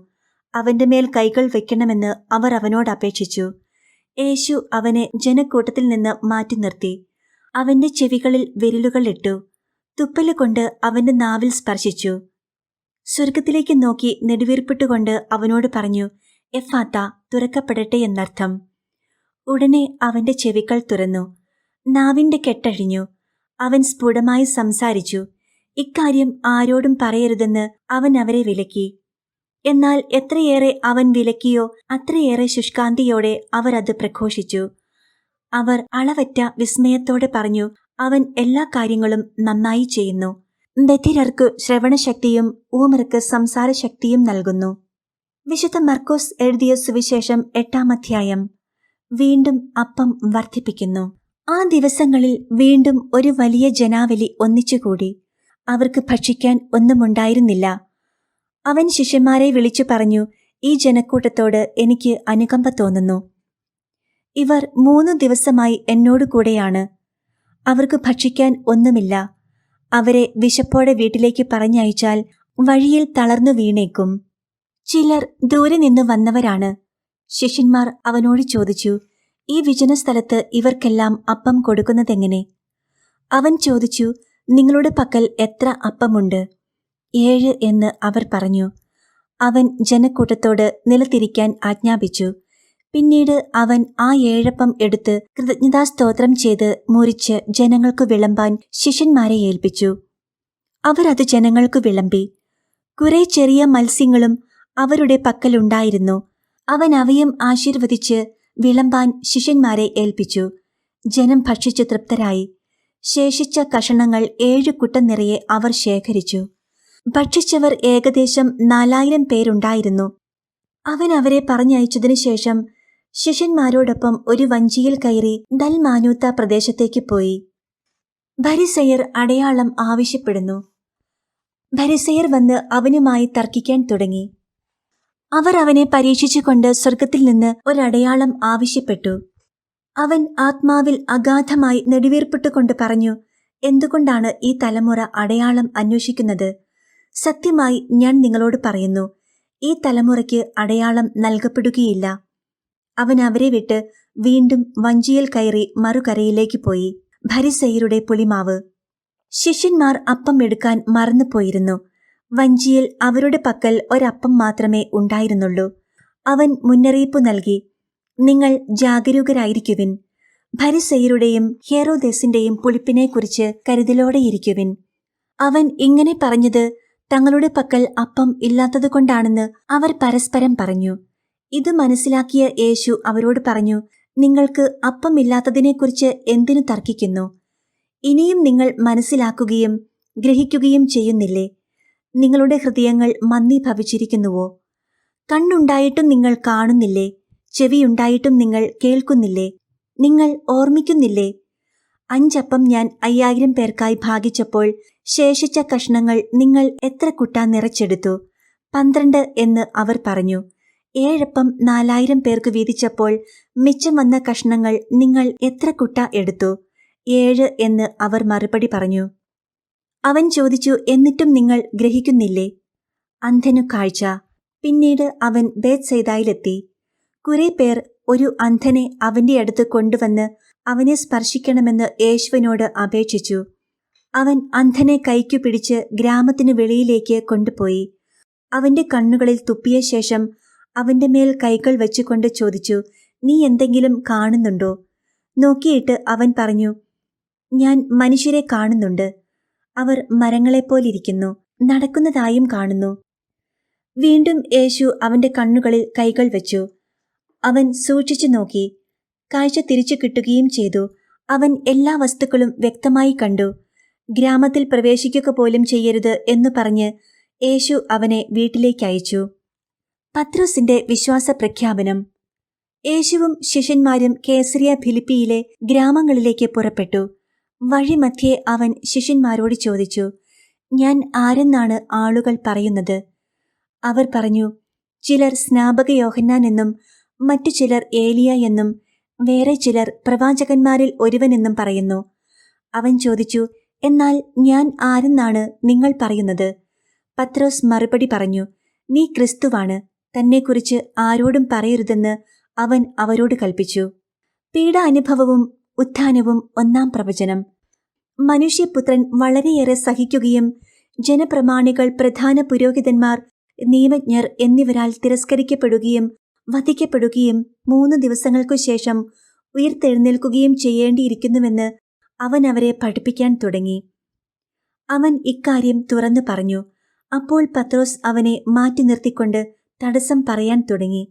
അവന്റെ മേൽ കൈകൾ വയ്ക്കണമെന്ന് അവർ അവനോട് അപേക്ഷിച്ചു. യേശു അവനെ ജനക്കൂട്ടത്തിൽ നിന്ന് മാറ്റി നിർത്തി. അവന്റെ ചെവികളിൽ വിരലുകൾ ഇട്ടു. തുപ്പലുകൊണ്ട് അവന്റെ നാവിൽ സ്പർശിച്ചു. സ്വർഗത്തിലേക്ക് നോക്കി നെടുവീർപ്പിട്ടുകൊണ്ട് അവനോട് പറഞ്ഞു, എഫാത്ത, തുറക്കപ്പെടട്ടെ എന്നർത്ഥം. ഉടനെ അവന്റെ ചെവികൾ തുറന്നു. നാവിന്റെ കെട്ടഴിഞ്ഞു. അവൻ സ്ഫുടമായി സംസാരിച്ചു. ഇക്കാര്യം ആരോടും പറയരുതെന്ന് അവൻ അവരെ വിലക്കി. എന്നാൽ എത്രയേറെ അവൻ വിലക്കിയോ അത്രയേറെ ശുഷ്കാന്തിയോടെ അവർ അത് പ്രഘോഷിച്ചു. അവർ അളവറ്റ വിസ്മയത്തോടെ പറഞ്ഞു, അവൻ എല്ലാ കാര്യങ്ങളും നന്നായി ചെയ്യുന്നു. ബധിരർക്കു ശ്രവണശക്തിയും ഊമർക്ക് സംസാരശക്തിയും നൽകുന്നു. വിശുദ്ധ മർക്കോസ് എഴുതിയ സുവിശേഷം 8-ാം അധ്യായം. വീണ്ടും അപ്പം വർദ്ധിപ്പിക്കുന്നു. ആ ദിവസങ്ങളിൽ വീണ്ടും ഒരു വലിയ ജനാവലി ഒന്നിച്ചുകൂടി. അവർക്ക് ഭക്ഷിക്കാൻ ഒന്നുമുണ്ടായിരുന്നില്ല. അവൻ ശിഷ്യന്മാരെ വിളിച്ചു പറഞ്ഞു, ഈ ജനക്കൂട്ടത്തോട് എനിക്ക് അനുകമ്പ തോന്നുന്നു. ഇവർ 3 ദിവസമായി എന്നോടുകൂടെയാണ്. അവർക്ക് ഭക്ഷിക്കാൻ ഒന്നുമില്ല. അവരെ വിശപ്പോടെ വീട്ടിലേക്ക് പറഞ്ഞയച്ചാൽ വഴിയിൽ തളർന്നു വീണേക്കും. ചിലർ ദൂരെ നിന്ന് വന്നവരാണ്. ശിഷ്യന്മാർ അവനോട് ചോദിച്ചു, ഈ വിജനസ്ഥലത്ത് ഇവർക്കെല്ലാം അപ്പം കൊടുക്കുന്നതെങ്ങനെ? അവൻ ചോദിച്ചു, നിങ്ങളുടെ പക്കൽ എത്ര അപ്പമുണ്ട്? 7 എന്ന് അവർ പറഞ്ഞു. അവൻ ജനക്കൂട്ടത്തോട് നിലത്തിരിക്കാൻ ആജ്ഞാപിച്ചു. പിന്നീട് അവൻ ആ 7 അപ്പം എടുത്ത് കൃതജ്ഞതാസ്തോത്രം ചെയ്ത് മുറിച്ച് ജനങ്ങൾക്കു വിളമ്പാൻ ശിഷ്യന്മാരെ ഏൽപ്പിച്ചു. അവരത് ജനങ്ങൾക്കു വിളമ്പി. കുറെ ചെറിയ മത്സ്യങ്ങളും അവരുടെ പക്കലുണ്ടായിരുന്നു. അവൻ അവയും ആശീർവദിച്ച് വിളമ്പാൻ ശിഷ്യന്മാരെ ഏൽപ്പിച്ചു. ജനം ഭക്ഷിച്ചു തൃപ്തരായി. ശേഷിച്ച കഷണങ്ങൾ 7 കുട്ടം നിറയെ അവർ ശേഖരിച്ചു. ഭക്ഷിച്ചവർ ഏകദേശം 4000 പേരുണ്ടായിരുന്നു. അവൻ അവരെ പറഞ്ഞയച്ചതിനു ശേഷം ശിഷ്യന്മാരോടൊപ്പം ഒരു വഞ്ചിയിൽ കയറി ദൽമാനൂത്ത പ്രദേശത്തേക്ക് പോയി. ഫരിസേയർ അടയാളം ആവശ്യപ്പെടുന്നു. ഫരിസേയർ വന്ന് അവനുമായി തർക്കിക്കാൻ തുടങ്ങി. അവർ അവനെ പരീക്ഷിച്ചുകൊണ്ട് സ്വർഗത്തിൽ നിന്ന് ഒരടയാളം ആവശ്യപ്പെട്ടു. അവൻ ആത്മാവിൽ അഗാധമായി നെടുവീർപ്പിട്ടുകൊണ്ട് പറഞ്ഞു, എന്തുകൊണ്ടാണ് ഈ തലമുറ അടയാളം അന്വേഷിക്കുന്നത്? സത്യമായി ഞാൻ നിങ്ങളോട് പറയുന്നു, ഈ തലമുറയ്ക്ക് അടയാളം നൽകപ്പെടുകയില്ല. അവൻ അവരെ വിട്ട് വീണ്ടും വഞ്ചിയിൽ കയറി മറുകരയിലേക്ക് പോയി. ഫരിസേയരുടെ പുളിമാവ്. ശിഷ്യന്മാർ അപ്പം എടുക്കാൻ മറന്നുപോയിരുന്നു. വഞ്ചിയിൽ അവരുടെ പക്കൽ ഒരപ്പം മാത്രമേ ഉണ്ടായിരുന്നുള്ളൂ. അവൻ മുന്നറിയിപ്പ് നൽകി, നിങ്ങൾ ജാഗരൂകരായിരിക്കുവിൻ. ഫരിസേയരുടെയും ഹെരോദേസിന്റെയും പുളിപ്പിനെക്കുറിച്ച് കരുതലോടെയിരിക്കുവിൻ. അവൻ ഇങ്ങനെ പറഞ്ഞത് തങ്ങളുടെ പക്കൽ അപ്പം ഇല്ലാത്തതുകൊണ്ടാണെന്ന് അവർ പരസ്പരം പറഞ്ഞു. ഇത് മനസ്സിലാക്കിയ യേശു അവരോട് പറഞ്ഞു, നിങ്ങൾക്ക് അപ്പമില്ലാത്തതിനെക്കുറിച്ച് എന്തിനു തർക്കിക്കുന്നു? ഇനിയും നിങ്ങൾ മനസ്സിലാക്കുകയും ഗ്രഹിക്കുകയും ചെയ്യുന്നില്ലേ? നിങ്ങളുടെ ഹൃദയങ്ങൾ മന്ദീഭവിച്ചിരിക്കുന്നുവോ? കണ്ണുണ്ടായിട്ടും നിങ്ങൾ കാണുന്നില്ലേ? ചെവിയുണ്ടായിട്ടും നിങ്ങൾ കേൾക്കുന്നില്ലേ? നിങ്ങൾ ഓർമ്മിക്കുന്നില്ലേ? 5 അപ്പം ഞാൻ 5000 പേർക്കായി ഭാഗിച്ചപ്പോൾ ശേഷിച്ച കഷ്ണങ്ങൾ നിങ്ങൾ എത്ര കുട്ട നിറച്ചെടുത്തു? 12 എന്ന് അവർ പറഞ്ഞു. 7 അപ്പം 4000 പേർക്ക് വീതിച്ചപ്പോൾ മിച്ചം വന്ന കഷ്ണങ്ങൾ നിങ്ങൾ എത്ര കുട്ട എടുത്തു? 7 എന്ന് അവർ മറുപടി പറഞ്ഞു. അവൻ ചോദിച്ചു, എന്നിട്ടും നിങ്ങൾ ഗ്രഹിക്കുന്നില്ലേ? അന്ധനു കാഴ്ച. പിന്നീട് അവൻ ബേത്സയിദയിലെത്തി. കുറെ പേർ ഒരു അന്ധനെ അവന്റെ അടുത്ത് കൊണ്ടുവന്ന് അവനെ സ്പർശിക്കണമെന്ന് യേശുവിനോട് അപേക്ഷിച്ചു. അവൻ അന്ധനെ കൈക്കു പിടിച്ച് ഗ്രാമത്തിനു വെളിയിലേക്ക് കൊണ്ടുപോയി. അവന്റെ കണ്ണുകളിൽ തുപ്പിയ ശേഷം അവന്റെ മേൽ കൈകൾ വെച്ചുകൊണ്ട് ചോദിച്ചു, നീ എന്തെങ്കിലും കാണുന്നുണ്ടോ? നോക്കിയിട്ട് അവൻ പറഞ്ഞു, ഞാൻ മനുഷ്യരെ കാണുന്നുണ്ട്. അവർ മരങ്ങളെപ്പോലിരിക്കുന്നു, നടക്കുന്നതായും കാണുന്നു. വീണ്ടും യേശു അവന്റെ കണ്ണുകളിൽ കൈകൾ വെച്ചു. അവൻ സൂക്ഷിച്ചു നോക്കി, കാഴ്ച തിരിച്ചു കിട്ടുകയും ചെയ്തു. അവൻ എല്ലാ വസ്തുക്കളും വ്യക്തമായി കണ്ടു. ഗ്രാമത്തിൽ പ്രവേശിക്കുക പോലും ചെയ്യരുത് എന്നു പറഞ്ഞ് യേശു അവനെ വീട്ടിലേക്കയച്ചു. പത്രോസിന്റെ വിശ്വാസ പ്രഖ്യാപനം. യേശുവും ശിഷ്യന്മാരും കേസറിയ ഫിലിപ്പിയിലെ ഗ്രാമങ്ങളിലേക്ക് പുറപ്പെട്ടു. വഴിമധ്യേ അവൻ ശിഷ്യന്മാരോട് ചോദിച്ചു, ഞാൻ ആരെന്നാണ് ആളുകൾ പറയുന്നത്? അവർ പറഞ്ഞു, ചിലർ സ്നാപക യോഹന്നാൻ എന്നും മറ്റു ചിലർ ഏലിയ എന്നും വേറെ ചിലർ പ്രവാചകന്മാരിൽ ഒരുവനെന്നും പറയുന്നു. അവൻ ചോദിച്ചു, എന്നാൽ ഞാൻ ആരെന്നാണ് നിങ്ങൾ പറയുന്നത്? പത്രോസ് മറുപടി പറഞ്ഞു, നീ ക്രിസ്തുവാണ്. തന്നെക്കുറിച്ച് ആരോടും പറയരുതെന്ന് അവൻ അവരോട് കൽപ്പിച്ചു. പീഡാനുഭവവും ഉത്ഥാനവും 1-ാം പ്രവചനം. മനുഷ്യപുത്രൻ വളരെയേറെ സഹിക്കുകയും ജനപ്രമാണികൾ, പ്രധാന പുരോഹിതന്മാർ, നിയമജ്ഞർ എന്നിവരാൽ തിരസ്കരിക്കപ്പെടുകയും വധിക്കപ്പെടുകയും 3 ദിവസങ്ങൾക്കു ശേഷം ഉയിർത്തെഴുന്നേൽക്കുകയും ചെയ്യേണ്ടിയിരിക്കുന്നുവെന്ന് അവൻ അവരെ പഠിപ്പിക്കാൻ തുടങ്ങി. അവൻ ഇക്കാര്യം തുറന്നു പറഞ്ഞു. അപ്പോൾ പത്രോസ് അവനെ മാറ്റി നിർത്തിക്കൊണ്ട് തടസ്സം പറയാൻ തുടങ്ങി.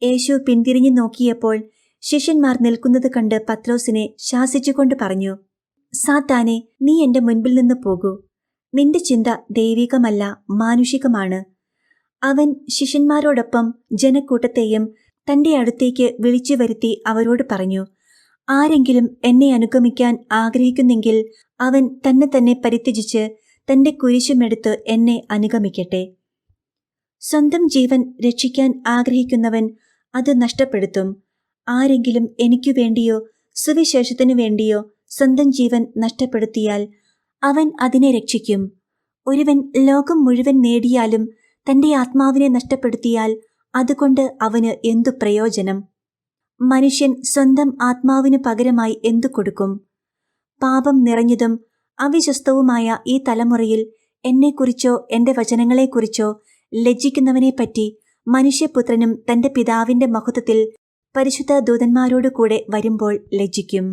യേശു പിന്തിരിഞ്ഞു നോക്കിയപ്പോൾ ശിഷ്യന്മാർ നിൽക്കുന്നത് കണ്ട് പത്രോസിനെ ശാസിച്ചുകൊണ്ട് പറഞ്ഞു, സാത്താനെ, നീ എന്റെ മുൻപിൽ നിന്ന് പോകൂ. നിന്റെ ചിന്ത ദൈവികമല്ല, മാനുഷികമാണ്. അവൻ ശിഷ്യന്മാരോടൊപ്പം ജനക്കൂട്ടത്തെയും തന്റെ അടുത്തേക്ക് വിളിച്ചു വരുത്തി അവരോട് പറഞ്ഞു, ആരെങ്കിലും എന്നെ അനുഗമിക്കാൻ ആഗ്രഹിക്കുന്നെങ്കിൽ അവൻ തന്നെ പരിത്യജിച്ച് തന്റെ കുരിശുമെടുത്ത് എന്നെ അനുഗമിക്കട്ടെ. സ്വന്തം ജീവൻ രക്ഷിക്കാൻ ആഗ്രഹിക്കുന്നവൻ അത് നഷ്ടപ്പെടുത്തും. ആരെങ്കിലും എനിക്കു വേണ്ടിയോ സുവിശേഷത്തിനു വേണ്ടിയോ സ്വന്തം ജീവൻ നഷ്ടപ്പെടുത്തിയാൽ അവൻ അതിനെ രക്ഷിക്കും. ഒരുവൻ ലോകം മുഴുവൻ നേടിയാലും തന്റെ ആത്മാവിനെ നഷ്ടപ്പെടുത്തിയാൽ അതുകൊണ്ട് അവന് എന്തു പ്രയോജനം? മനുഷ്യൻ സ്വന്തം ആത്മാവിനു പകരമായി എന്തു കൊടുക്കും? പാപം നിറഞ്ഞതും അവിശ്വസ്തവുമായ ഈ തലമുറയിൽ എന്നെക്കുറിച്ചോ എന്റെ വചനങ്ങളെക്കുറിച്ചോ ലജ്ജിക്കുന്നവനെപ്പറ്റി മനുഷ്യപുത്രനും തന്റെ പിതാവിന്റെ മഹത്വത്തിൽ പരിശുദ്ധ ദൂതന്മാരോടു കൂടെ വരുമ്പോൾ ലജ്ജിക്കും.